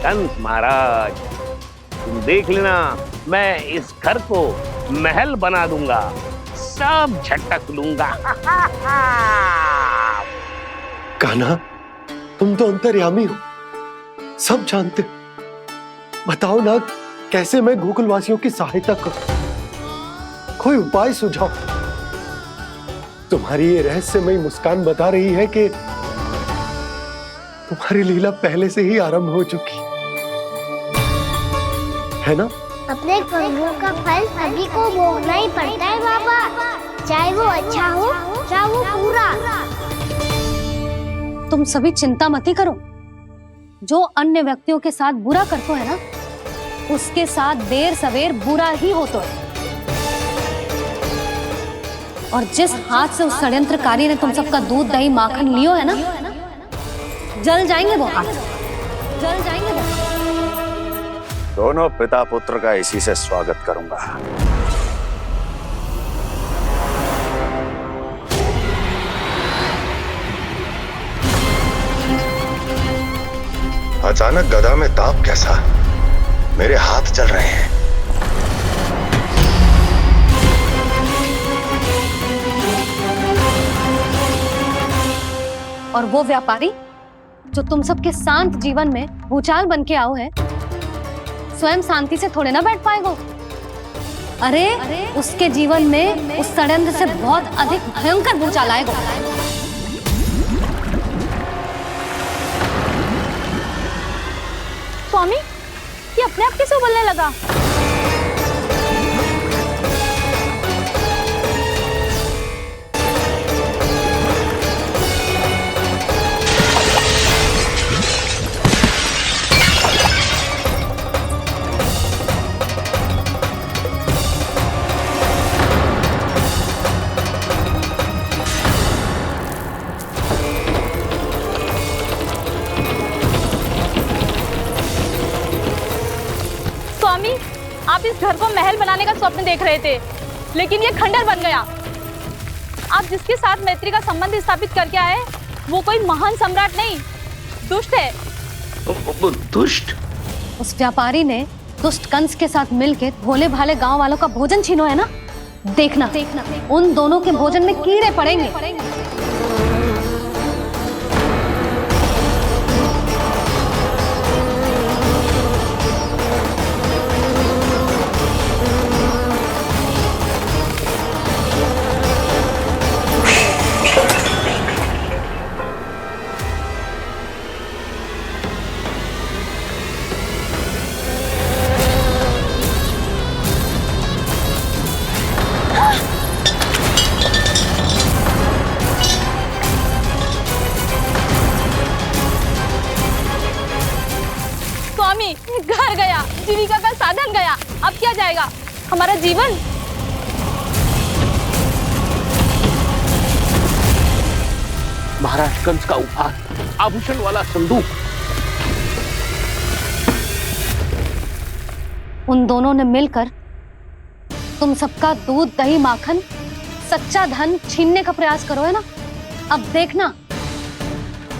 कंस महाराज, तुम देख लेना, मैं इस घर को महल बना दूंगा, सब झटक लूंगा। कान्हा, तुम तो अंतर्यामी हो, सब जानते। बताओ ना, कैसे मैं गोकुलवासियों की सहायता करूं? कोई उपाय सुझाओ। तुम्हारी ये रहस्यमयी मुस्कान बता रही है कि तुम्हारी लीला पहले से ही आरंभ हो चुकी है ना? अपने कर्मों का फल सभी को भोगना ही पड़ता है बाबा, चाहे वो अच्छा हो चाहे वो बुरा। तुम सभी चिंता मत ही करो। जो अन्य व्यक्तियों के साथ बुरा करते है ना, उसके साथ देर सवेर बुरा ही होता है। और जिस हाथ से उस षड्यंत्रकारी ने तुम सबका दूध दही माखन लियो है ना, जल जाएंगे वो हाथ, जल जाएंगे वो। दोनों पिता पुत्र का इसी से स्वागत करूंगा। अचानक गदा में ताप कैसा? मेरे हाथ चल रहे हैं। और वो व्यापारी जो तुम सबके शांत जीवन में भूचाल बन के आओ है, स्वयं शांति से थोड़े ना बैठ पाएगा। अरे उसके जीवन में उस षड्यंत्र से बहुत अधिक भयंकर भूचाल आएगा। स्वामी, ये अपने आप कैसे बोलने लगा? आप इस घर को महल बनाने का स्वप्न देख रहे थे, लेकिन ये खंडर बन गया। आप जिसके साथ मैत्री का संबंध स्थापित करके आए, वो कोई महान सम्राट नहीं, दुष्ट है। दुष्ट? उस व्यापारी ने दुष्ट कंस के साथ मिलकर भोले भाले गांव वालों का भोजन छीनो है ना। देखना उन दोनों के भोजन में कीड़े पड़ेंगे। घर गया, जीविका का साधन गया, अब क्या जाएगा हमारा जीवन? महाराज कंस का उपहार, आभूषण वाला संदूक। उन दोनों ने मिलकर तुम सबका दूध दही माखन सच्चा धन छीनने का प्रयास करो है ना। अब देखना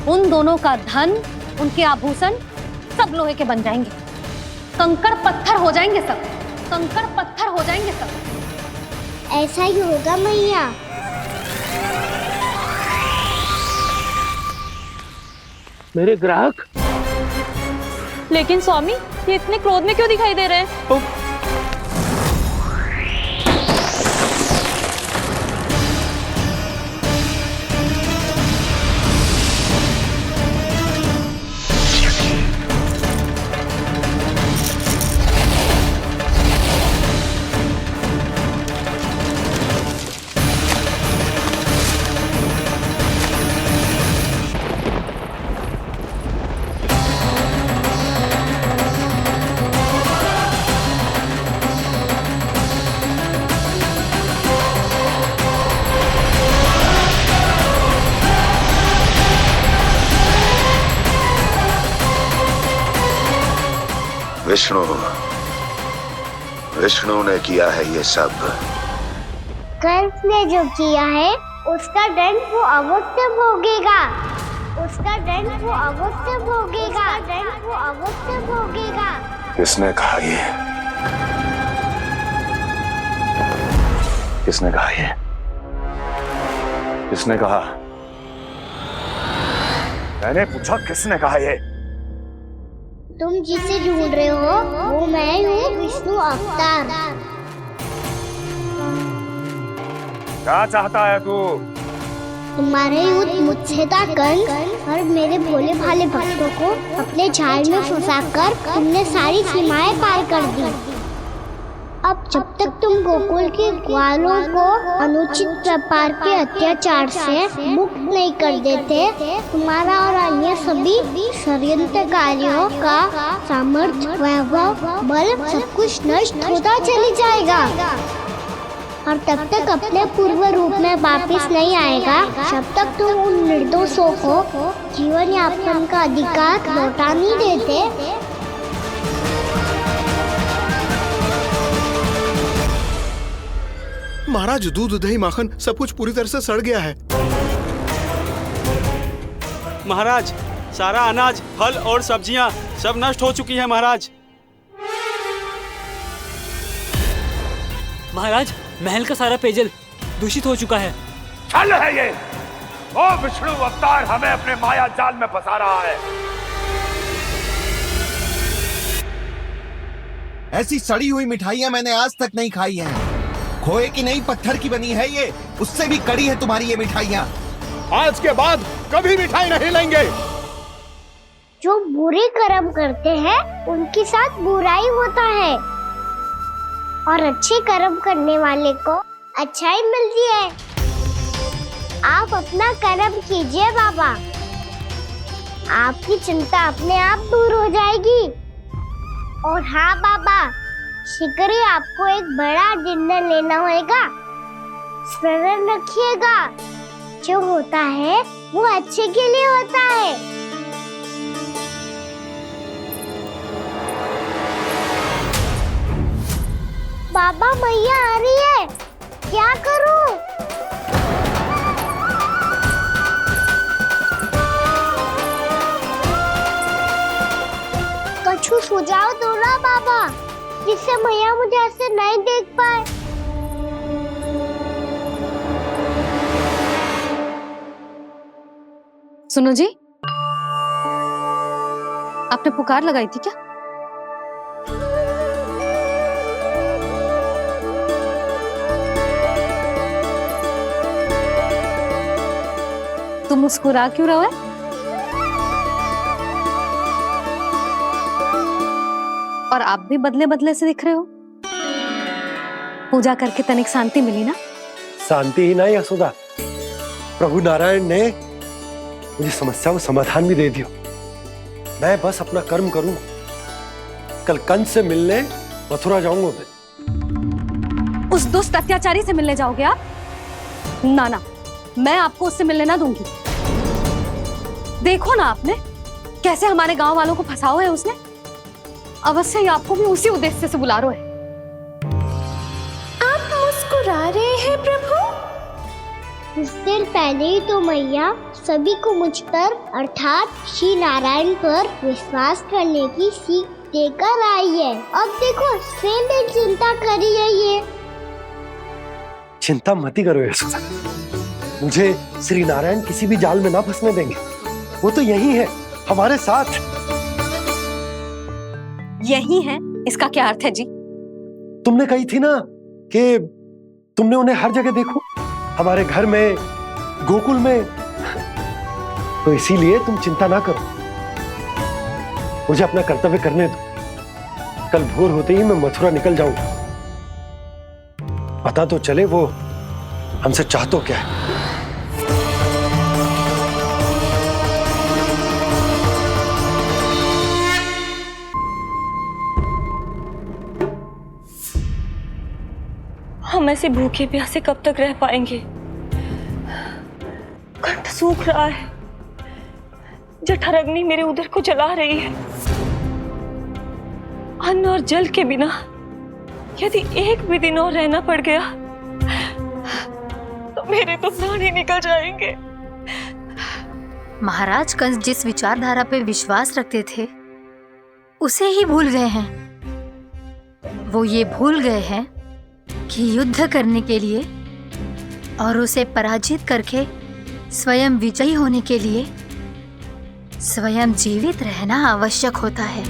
उन दोनों का धन, उनके आभूषण सब लोहे के बन जाएंगे, कंकड़ पत्थर हो जाएंगे सब, कंकड़ पत्थर हो जाएंगे सब। ऐसा ही होगा मैया। मेरे ग्राहक? लेकिन स्वामी, ये इतने क्रोध में क्यों दिखाई दे रहे हैं? विष्णु विष्णु ने किया है ये सब। कंस ने जो किया है उसका दंड वो अवश्य भोगेगा। उसका दंड वो अवश्य भोगेगा। दंड वो अवश्य भोगेगा। किसने कहा ये? किसने कहा ये? किसने कहा? मैंने पूछा किसने कहा ये? तुम जिसे ढूंढ रहे हो वो मैं हूँ, विष्णु अवतार। क्या चाहता है तू? तुम्हारे युद्ध मुझसे था कंस, और मेरे भोले भाले भक्तों को अपने जाल में फंसाकर तुमने सारी सीमाएं पार कर दी। अब जब तक तुम गोकुल के ग्वालों को अनुचित प्रकार के अत्याचार से मुक्त नहीं कर देते, तुम्हारा और अन्य सभी षड्यंत्रकारियों का सामर्थ्य, वैभव, बल सब कुछ नष्ट होता चली जाएगा। और तब तक अपने पूर्व रूप में वापस नहीं आएगा जब तक तुम उन निर्दोषों को जीवन यापन का अधिकार लौटा नहीं देते। महाराज, दूध, दही, माखन सब कुछ पूरी तरह से सड़ गया है। महाराज, सारा अनाज, फल और सब्जियां सब नष्ट हो चुकी हैं महाराज। महाराज, महल का सारा पेयजल दूषित हो चुका है। छल है ये। ओ विष्णु अवतार हमें अपने माया जाल में फंसा रहा है। ऐसी सड़ी हुई मिठाइयां मैंने आज तक नहीं खाई हैं। खोए की नहीं, पत्थर की बनी है ये, उससे भी कड़ी है तुम्हारी ये मिठाइयां। आज के बाद कभी मिठाई नहीं लेंगे। जो बुरे कर्म करते हैं उनके साथ बुराई होता है, और अच्छे कर्म करने वाले को अच्छाई मिलती है। आप अपना कर्म कीजिए बाबा, आपकी चिंता अपने आप दूर हो जाएगी। और हाँ बाबा, शीघ्र ही आपको एक बड़ा डिनर लेना होगा। स्मरण रखिएगा, जो होता है वो अच्छे के लिए होता है। बाबा, मैया आ रही है, क्या करूं? कछु सुझाव दो ना बाबा, जिससे मैया मुझे ऐसे नहीं देख पाए। सुनो जी, आपने पुकार लगाई थी क्या? तुम मुस्कुरा क्यों रहे हो? और आप भी बदले बदले से दिख रहे हो। पूजा करके तनिक शांति मिली ना? शांति ही नहीं यशोदा, प्रभु नारायण ने मुझे समस्या को समाधान भी दे दिया। मैं बस अपना कर्म करूं। कल कंस से मिलने मथुरा जाऊंगा मैं। उस दुष्ट अत्याचारी से मिलने जाओगे आप? ना ना, मैं आपको उससे मिलने ना दूंगी। देखो ना आपने कैसे हमारे गांव वालों को फंसाओ है उसने। अवश्य ही आपको भी उसी उद्देश्य से बुला रहा है। आप मुस्कुरा रहे हैं प्रभु? कुछ देर पहले ही तो मैया सभी को मुझ पर अर्थात श्री नारायण पर विश्वास करने की सीख देकर आई है। अब देखो स्वयं चिंता करी है ये। चिंता मत करो यशोदा, मुझे श्री नारायण किसी भी जाल में ना फंसने देंगे। वो तो यही है हमारे साथ। यही है, इसका क्या अर्थ है जी? तुमने कही थी ना कि तुमने उन्हें हर जगह देखो, हमारे घर में, गोकुल में। तो इसीलिए तुम चिंता ना करो, मुझे अपना कर्तव्य करने दो। कल भोर होते ही मैं मथुरा निकल जाऊंगा। पता तो चले वो हमसे चाहतो क्या है। हम ऐसे भूखे प्यासे कब तक रह पाएंगे? कंठ सूख रहा है, जठराग्नि मेरे उदर को जला रही है। अन्न और जल के बिना यदि एक भी दिन और रहना पड़ गया तो मेरे तो प्राण ही निकल जाएंगे। महाराज कंस जिस विचारधारा पे विश्वास रखते थे उसे ही भूल गए हैं। वो ये भूल गए हैं कि युद्ध करने के लिए और उसे पराजित करके स्वयं विजयी होने के लिए स्वयं जीवित रहना आवश्यक होता है।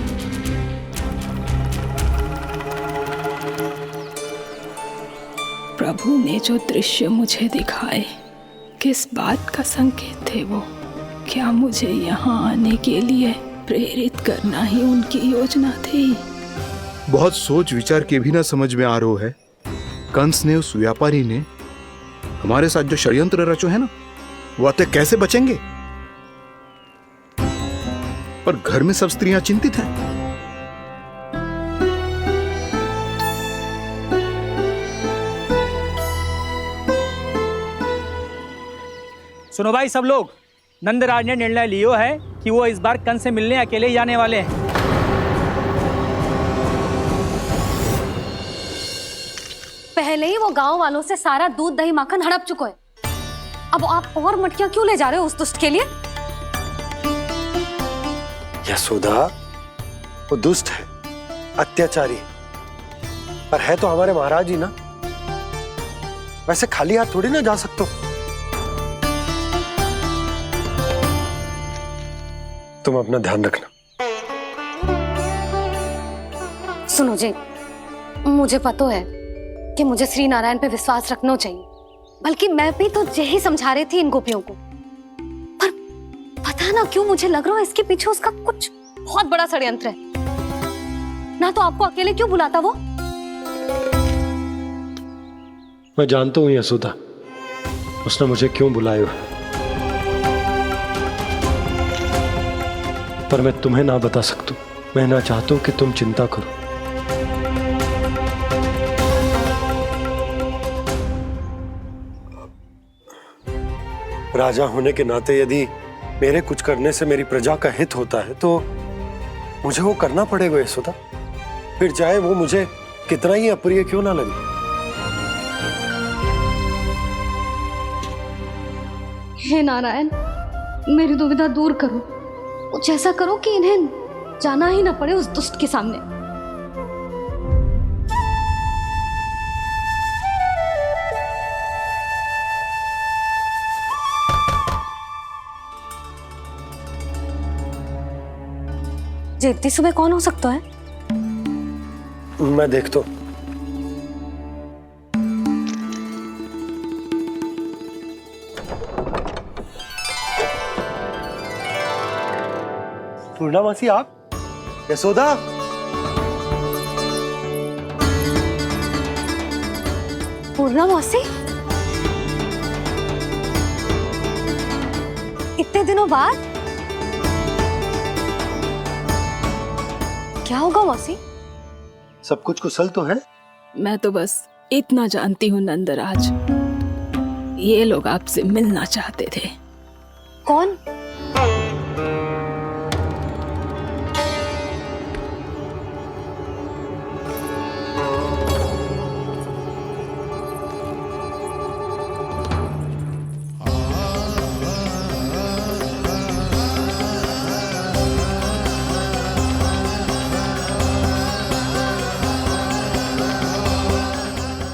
प्रभु ने जो दृश्य मुझे दिखाए किस बात का संकेत थे वो? क्या मुझे यहाँ आने के लिए प्रेरित करना ही उनकी योजना थी? बहुत सोच विचार के भी ना समझ में आ रहा है। कंस ने, उस व्यापारी ने हमारे साथ जो षड्यंत्र रचो है ना, वो आते कैसे बचेंगे? पर घर में सब स्त्रियां चिंतित हैं। सुनो भाई सब लोग, नंदराज ने निर्णय लियो है कि वो इस बार कंस से मिलने अकेले ही जाने वाले हैं। पहले ही वो गांव वालों से सारा दूध दही माखन हड़प चुका है। अब आप और मटकियां क्यों ले जा रहे हो उस दुष्ट के लिए? यशोदा, वो दुष्ट है, अत्याचारी, पर है तो हमारे महाराज ही ना। वैसे खाली हाथ थोड़ी ना जा सकते हो। तुम अपना ध्यान रखना। सुनो जी, मुझे पता है कि मुझे श्री नारायण पे विश्वास रखना चाहिए, बल्कि मैं भी तो यही समझा रही थी इन गोपियों को। पर पता ना क्यों मुझे लग रहा है इसके पीछे उसका कुछ बहुत बड़ा षड्यंत्र है। ना तो आपको अकेले क्यों बुलाता वो? मैं जानता हूं यशोदा, उसने मुझे क्यों बुलाया, पर मैं तुम्हें ना बता सकता। मैं ना चाहता हूं कि तुम चिंता करो। राजा होने के नाते यदि मेरे कुछ करने से मेरी प्रजा का हित होता है तो मुझे वो करना पड़ेगा यशोदा, फिर चाहे वो मुझे कितना ही अप्रिय क्यों ना लगे। हे नारायण, मेरी दुविधा दूर करो। कुछ ऐसा करो कि इन्हें जाना ही ना पड़े उस दुष्ट के सामने। जी इतनी सुबह कौन हो सकता है? मैं देखता हूं। पूर्णा मासी, आप? यशोदा, पूर्णा मौसी, इतने दिनों बाद? क्या होगा मौसी? सब कुछ कुशल तो है? मैं तो बस इतना जानती हूँ नंदराज, ये लोग आपसे मिलना चाहते थे। कौन?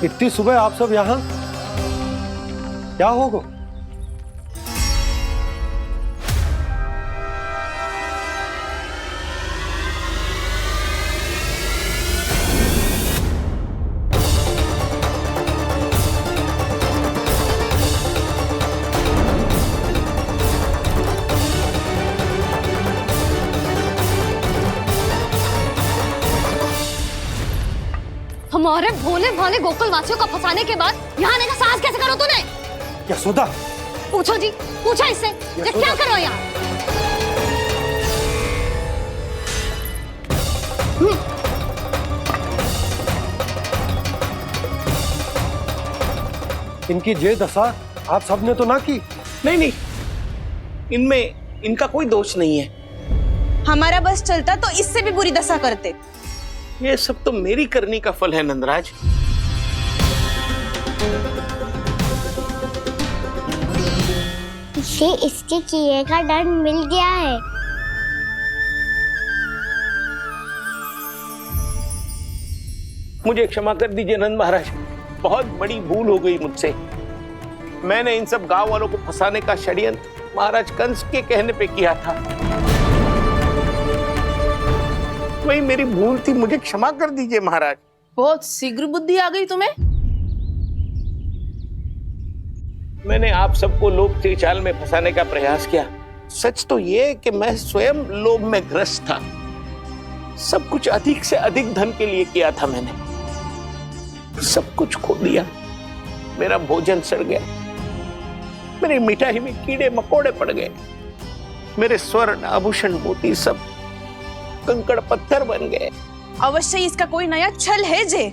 इतनी सुबह आप सब यहाँ? क्या होगा? हमारे भोले भाले गोकुल वासियों को फंसाने के बाद यहाँ आने का साहस कैसे करो तूने? यशोदा, पूछो जी, पूछो इससे, ये क्या करो यहाँ? इनकी ये दशा आप सबने तो ना की? नहीं नहीं, इनमें इनका कोई दोष नहीं है। हमारा बस चलता तो इससे भी बुरी दशा करते। ये सब तो मेरी करनी का फल है नंदराज। इसे इसके किए का दंड मिल गया है। मुझे क्षमा कर दीजिए नंद महाराज, बहुत बड़ी भूल हो गई मुझसे। मैंने इन सब गांव वालों को फंसाने का षड्यंत्र महाराज कंस के कहने पे किया था। वही मेरी भूल थी, मुझे क्षमा कर दीजिए महाराज। बहुत शीघ्र बुद्धि आ गई तुम्हें। मैंने आप सबको लोभ के चाल में फंसाने का प्रयास किया। सच तो ये कि मैं स्वयं लोभ में ग्रस्त था। सब कुछ अधिक से अधिक धन के लिए किया था मैंने। सब कुछ खो दिया। मेरा भोजन सड़ गया, मेरी मिठाई में कीड़े मकोड़े पड़ गए, मेरे स्वर्ण आभूषण मोती सब कंकड़ पत्थर बन गए। अवश्य इसका कोई नया छल है जे।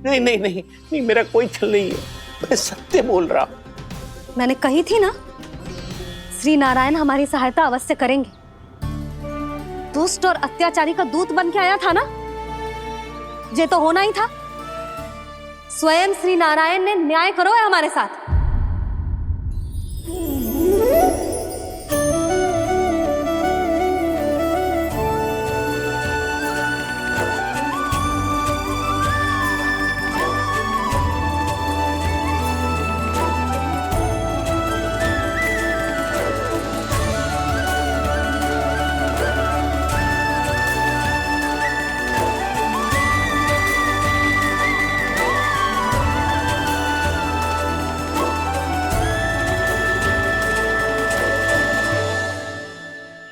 नहीं नहीं नहीं नहीं, मेरा कोई छल नहीं है, मैं सत्य बोल रहा हूं। मैंने कही थी ना, श्री नारायण हमारी सहायता अवश्य करेंगे। दुष्ट और अत्याचारी का दूत बन के आया था ना, ये तो होना ही था। स्वयं श्री नारायण ने न्याय करो है हमारे साथ।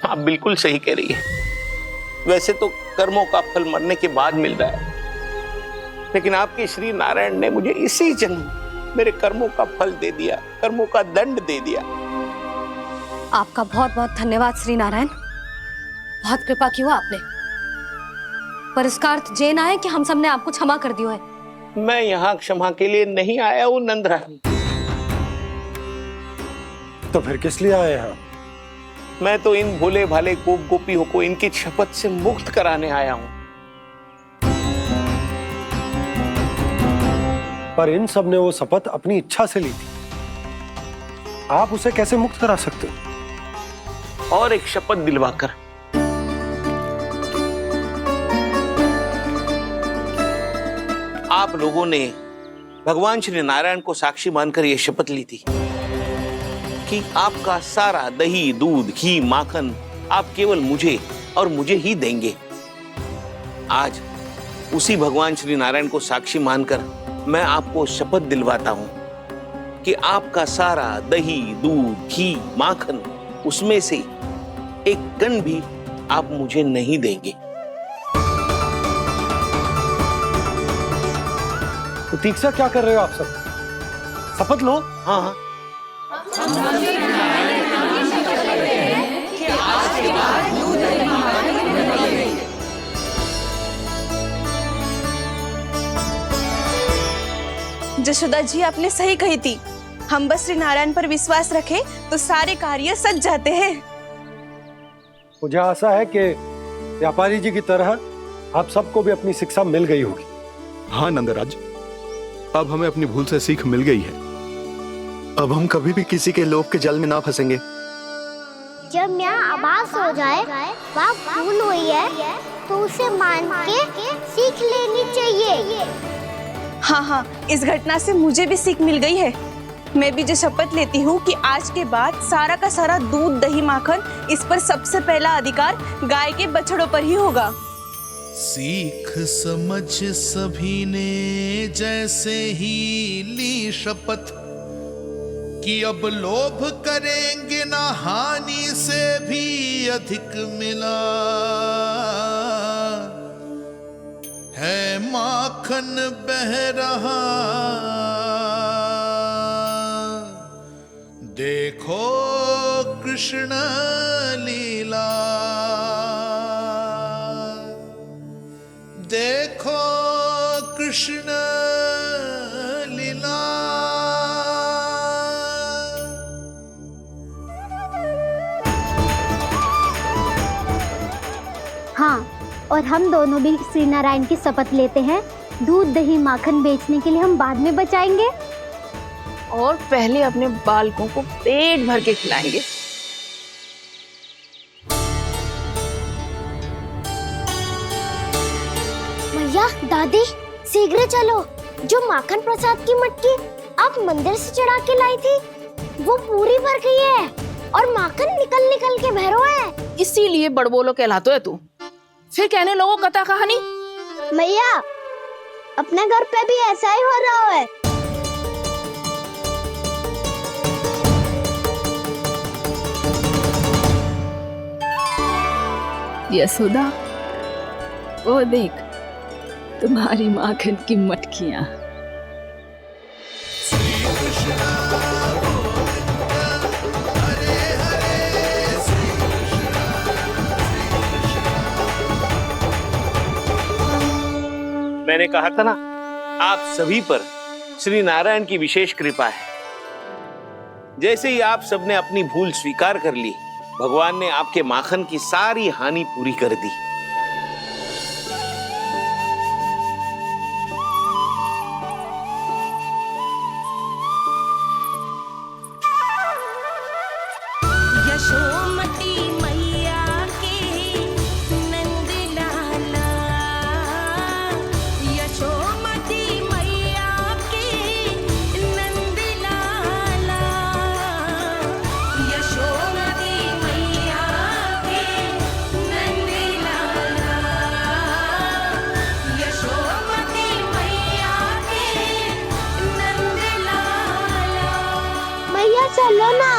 आप बिल्कुल सही कह रही है। वैसे तो कर्मों का फल मरने के बाद मिल रहा है, लेकिन आपके श्री नारायण ने मुझे इसी जन्म मेरे कर्मों का फल दे दिया, कर्मों का दंड दे दिया। आपका बहुत बहुत धन्यवाद श्री नारायण, बहुत कृपा की हो आपने। पर इसका अर्थ ये ना है कि हम सब ने आपको क्षमा कर दियो है। मैं यहाँ क्षमा के लिए नहीं आया हूँ नंदराज। तो फिर किस लिए आए हैं? मैं तो इन भोले भाले गोप गोपियों को इनकी शपथ से मुक्त कराने आया हूं। पर इन सब ने वो शपथ अपनी इच्छा से ली थी, आप उसे कैसे मुक्त करा सकते हो? और एक शपथ दिलवाकर। आप लोगों ने भगवान श्री नारायण को साक्षी मानकर यह शपथ ली थी कि आपका सारा दही, दूध, घी, माखन आप केवल मुझे और मुझे ही देंगे। आज उसी भगवान श्री नारायण को साक्षी मानकर मैं आपको शपथ दिलवाता हूं कि आपका सारा दही, दूध, घी, माखन उसमें से एक कण भी आप मुझे नहीं देंगे। प्रतीक्षा क्या कर रहे हो आप सब? शपथ लो। हाँ हाँ, जशोदा जी आपने सही कही थी। हम बस श्री नारायण पर विश्वास रखें तो सारे कार्य सज जाते हैं। मुझे आशा है कि व्यापारी जी की तरह आप सबको भी अपनी शिक्षा मिल गई होगी। हाँ नंदराज, अब हमें अपनी भूल से सीख मिल गई है। अब हम कभी भी किसी के लोभ के जाल में ना फंसेंगे। जब यहाँ आभास हो जाए वहाँ भूल हुई है तो उसे मान के सीख लेनी चाहिए। हाँ हाँ, इस घटना से मुझे भी सीख मिल गई है। मैं भी जो शपथ लेती हूँ कि आज के बाद सारा का सारा दूध, दही, माखन इस पर सबसे पहला अधिकार गाय के बछड़ों पर ही होगा। सीख समझ सभी ने जैसे ही ली शपथ कि अब लोभ करेंगे ना हानि से भी अधिक मिला है, माखन बह रहा देखो कृष्ण लीला, देखो कृष्ण लीला। हाँ, और और हम दोनों भी श्री नारायण की शपथ लेते हैं, दूध दही माखन बेचने के लिए हम बाद में बचाएंगे और पहले अपने बालकों को पेट भर के खिलाएंगे। भैया दादी शीघ्र चलो, जो माखन प्रसाद की मटकी आप मंदिर से चढ़ा के लाई थी वो पूरी भर गई है और माखन निकल निकल के भरो है। इसीलिए बड़बोलो कहलाते है तू। फिर कहने लोगों कथा कहानी। भैया अपने घर पे भी ऐसा ही हो रहा है। यशोदा, वो देख तुम्हारी माखन की मटकियां। मैंने कहा था ना, आप सभी पर श्री नारायण की विशेष कृपा है। जैसे ही आप सबने अपनी भूल स्वीकार कर ली, भगवान ने आपके माखन की सारी हानि पूरी कर दी। यशोमती मैया के नंद लाला, यशोमती मैया के नंद लाला, यशोमती मैया के नंद लाला, यशोमती मैया के नंद लाला। भैया चलो ना।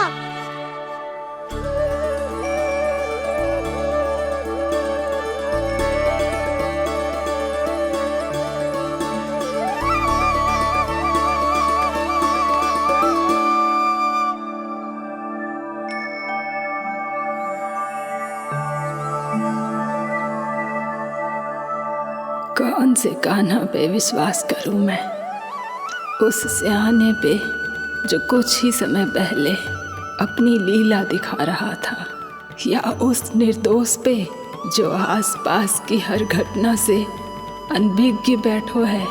कौन से कान्हा पे विश्वास करूं मैं? उस सियाने पे जो कुछ ही समय पहले अपनी लीला दिखा रहा था, या उस निर्दोष पे जो आसपास की हर घटना से अनभिज्ञ बैठो है?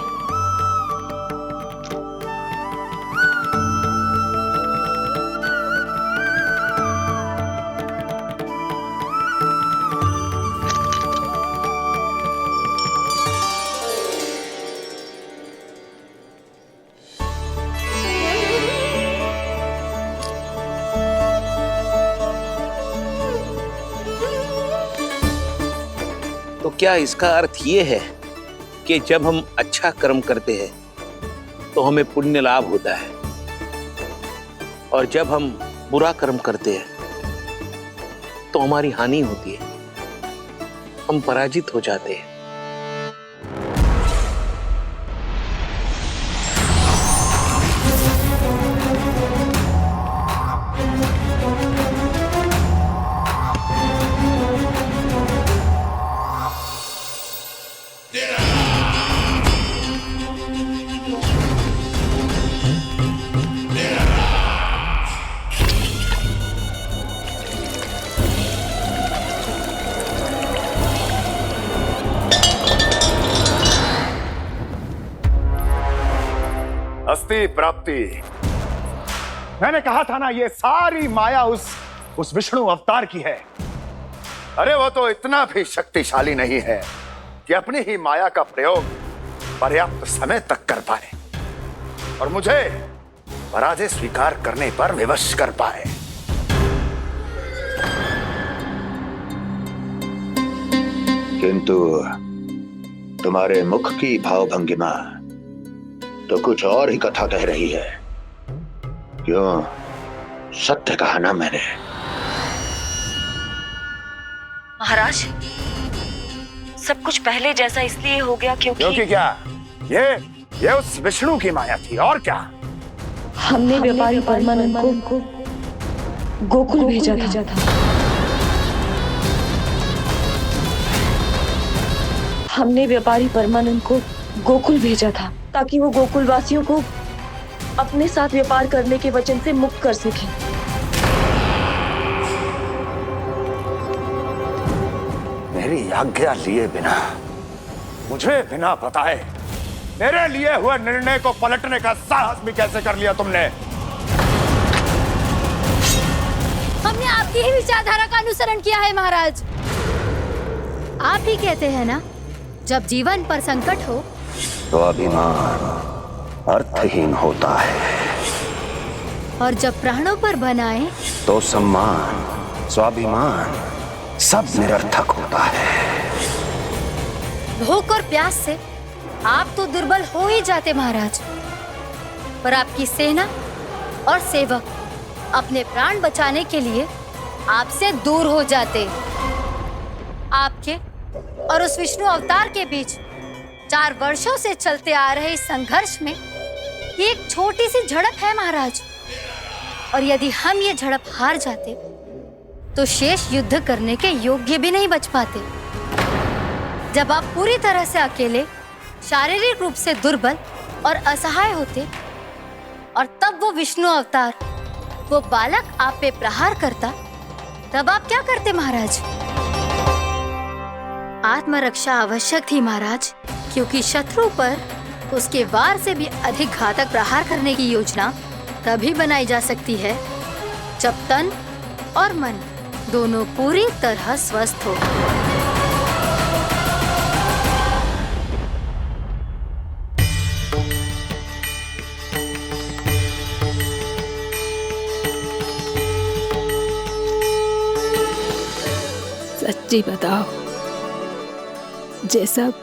तो क्या इसका अर्थ ये है कि जब हम अच्छा कर्म करते हैं तो हमें पुण्य लाभ होता है, और जब हम बुरा कर्म करते हैं तो हमारी हानि होती है, हम पराजित हो जाते हैं? अस्ति प्राप्ति। मैंने कहा था ना, ये सारी माया उस विष्णु अवतार की है। अरे वो तो इतना भी शक्तिशाली नहीं है कि अपनी ही माया का प्रयोग पर्याप्त समय तक कर पाए और मुझे पराजय स्वीकार करने पर विवश कर पाए। किंतु तुम्हारे मुख की भावभंगिमा तो कुछ और ही कथा कह रही है। क्यों? सत्य कहा ना मैंने। महाराज, सब कुछ पहले जैसा इसलिए हो गया क्योंकि क्या? ये उस विष्णु की माया थी, और क्या? हमने व्यापारी परमानंद को गोकुल भेजा था। हमने व्यापारी परमानंद को गोकुल भेजा था ताकि वो गोकुल वासियों को अपने साथ व्यापार करने के वचन से मुक्त कर सके। मेरी आज्ञा लिए बिना, मुझे बिना बताए मेरे लिए हुए निर्णय को पलटने का साहस भी कैसे कर लिया तुमने? हमने आपकी ही विचारधारा का अनुसरण किया है महाराज। आप ही कहते हैं ना, जब जीवन पर संकट हो तो अभिमान अर्थहीन होता है, और जब प्राणों पर बनाए तो सम्मान स्वाभिमान सब निरर्थक होता है। भूख और प्यास से आप तो दुर्बल हो ही जाते महाराज, पर आपकी सेना और सेवक अपने प्राण बचाने के लिए आपसे दूर हो जाते। आपके और उस विष्णु अवतार के बीच 4 वर्षों से चलते आ रहे इस संघर्ष में ये एक छोटी सी झड़प है महाराज, और यदि हम ये झड़प हार जाते तो शेष युद्ध करने के योग्य भी नहीं बच पाते। जब आप पूरी तरह से अकेले, शारीरिक रूप से दुर्बल और असहाय होते, और तब वो विष्णु अवतार, वो बालक आप पे प्रहार करता, तब आप क्या करते महाराज? आत्मरक्षा आवश्यक थी महाराज, क्योंकि शत्रु पर उसके वार से भी अधिक घातक प्रहार करने की योजना तभी बनाई जा सकती है जब तन और मन दोनों पूरी तरह स्वस्थ हो। सच्ची बताओ, ये सब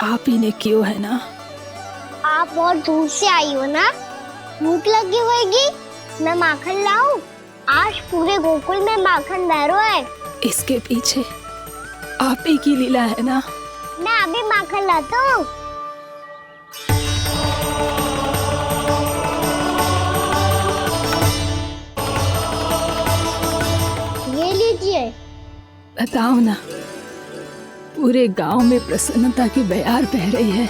आप ही ने क्यों है ना? आप और दूर से आई हो ना, भूख लगी होगी। मैं माखन लाऊं? आज पूरे गोकुल में माखन बह रहा है। इसके पीछे आप ही की लीला है ना? मैं अभी माखन लाता हूँ। ये लीजिए। बताओ ना, पूरे गांव में प्रसन्नता की बयार बह रही है।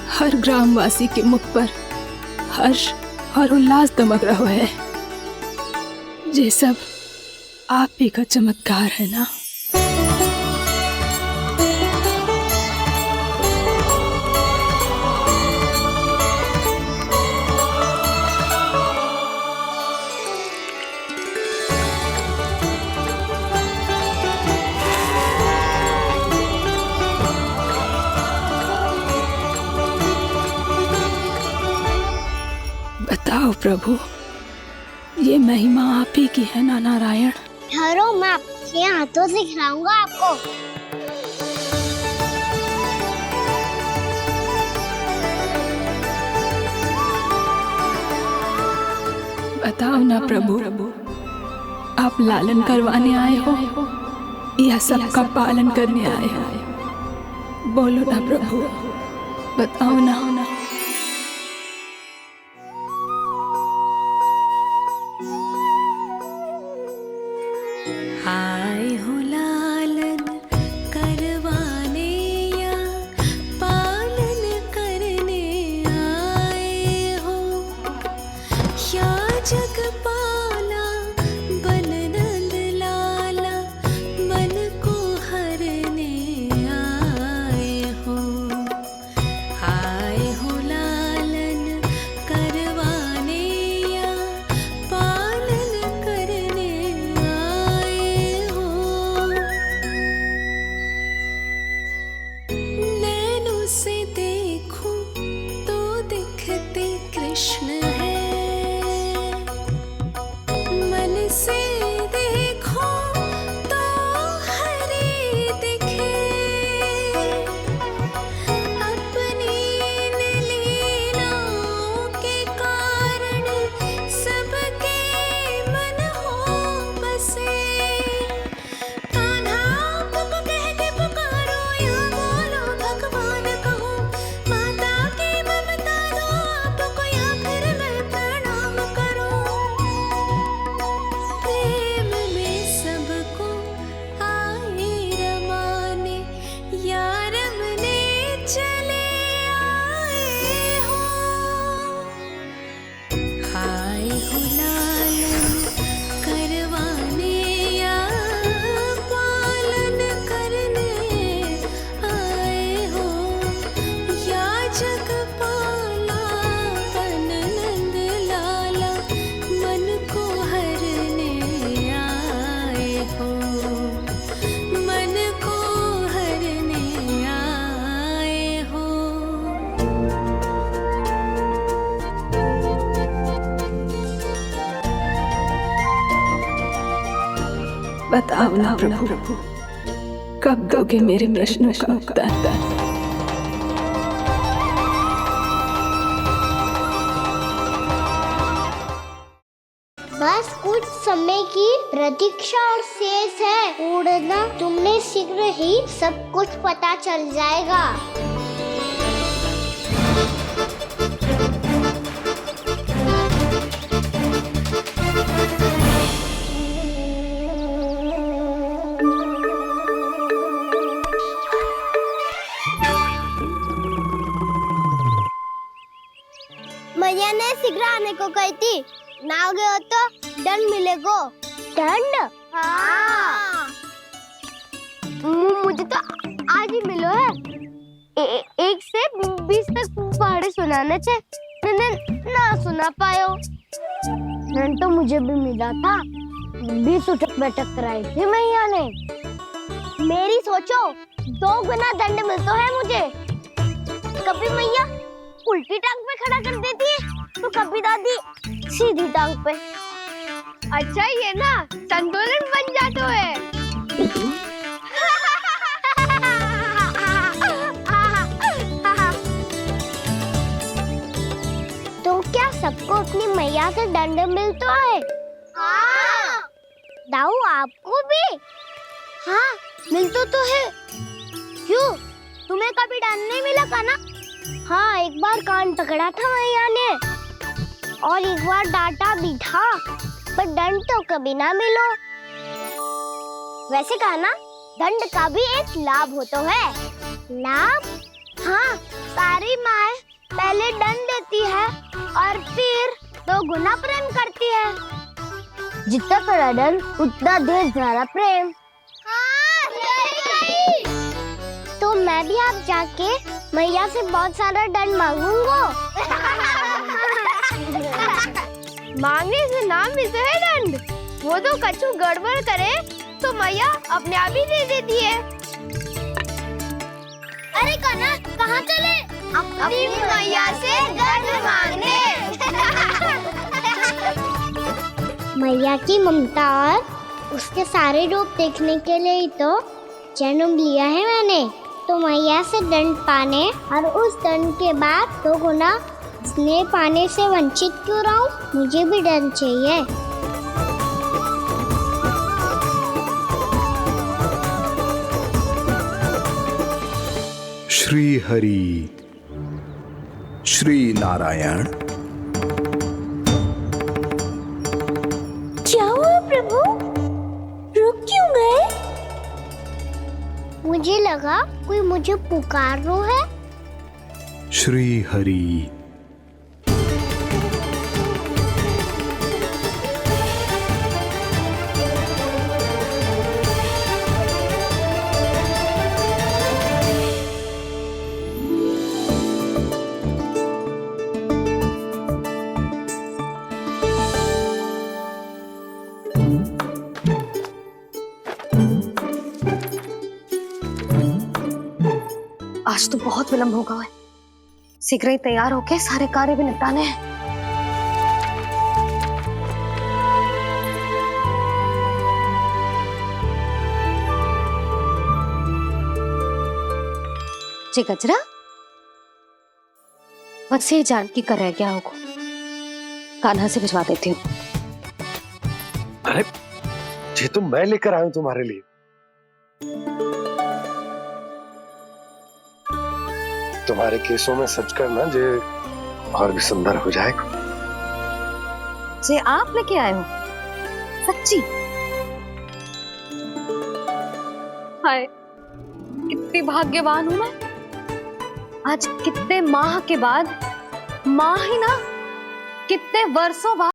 हर ग्रामवासी के मुख पर हर्ष और उल्लास दमक रहा है। ये सब आप ही का चमत्कार है ना? बताओ प्रभु, ये महिमा आप ही की है ना नारायण? ठहरो, मैं आपके हाथों से खिलाऊंगा आपको। बताओ ना प्रभु, आप लालन करवाने आए हो या सबका पालन करने आए हो? बोलो ना प्रभु, बताओ ना। आए हो लालन करवाने या पालन करने आए हो, या जगपाला बन नंद लाला मन को हरने आए हो। आए हो बताओ ना प्रभु, कब दोगे मेरे प्रश्नों का उत्तर? बस कुछ समय की प्रतीक्षा और शेष है। उड़ना तुमने शीघ्र ही सब कुछ पता चल जाएगा। मैया ने शीघ्र आने को कही थी, ना हो गए हो तो दंड मिलेगा। दंड? हाँ। मुझे तो आज ही मिलो है। 1 से 20 तक पहाड़े सुनाने थे, ना सुना पायो। दंड तो मुझे भी मिला था, 20 उठक बैठक कराई थी मैया ने। मेरी सोचो, 2 गुना दंड मिलता है मुझे। कभी मैया उल्टी टांग पे खड़ा कर देती है, तो कभी दादी सीधी टांग पे। अच्छा ये ना संतुलन बन जाता है। तो क्या सबको अपनी मैया से दंड मिलता है? हाँ। दाऊ आपको भी? हाँ मिलता तो है। क्यों, तुम्हें कभी दंड नहीं मिला का ना? हाँ, एक बार कान पकड़ा था मैया ने और एक बार डांटा भी था, पर दंड तो कभी ना मिलो। वैसे कहा ना, दंड का भी एक लाभ होता है। लाभ? हाँ, सारी माँ पहले दंड देती है और फिर 2 गुना प्रेम करती है। जितना बड़ा दंड उतना ढेर सारा प्रेम। हाँ, सही। तो मैं भी आप जाके मैया से बहुत सारा दंड मांगूंगा। मांगने से नाम मिलता है दंड। वो तो कछु गड़बड़ करे तो मैया अपने आप ही दे देती है। अरे कना, कहाँ चले? अपनी मैया से दंड मांगने। मैया की ममता और उसके सारे रूप देखने के लिए ही तो जन्म लिया है मैंने। तो मैया से दंड पाने और उस दंड के बाद 2 गुना स्नेह पाने से वंचित क्यों रहूं? मुझे भी दंड चाहिए। श्री हरि, श्री नारायण। क्या हुआ प्रभु? रुक क्यों गए? मुझे लगा कोई मुझे पुकार रहा है। श्री हरि। आज तो बहुत विलंब होगा है। शीघ्र ही तैयार होके सारे कार्य भी निपटाने हैं। जी गजरा, बस ये जानकी कर रह गया होगा, कान्हा से भिजवा देती हूँ। अरे ये तो मैं लेकर आया हूं तुम्हारे लिए। तुम्हारे केसों में सच करना जे और भी सुंदर हो जाएगा। जे आप लेके आए हो? सच्ची? हाय, कितनी भाग्यवान हूं मैं। आज कितने माह के बाद, माह ही ना, कितने वर्षों बाद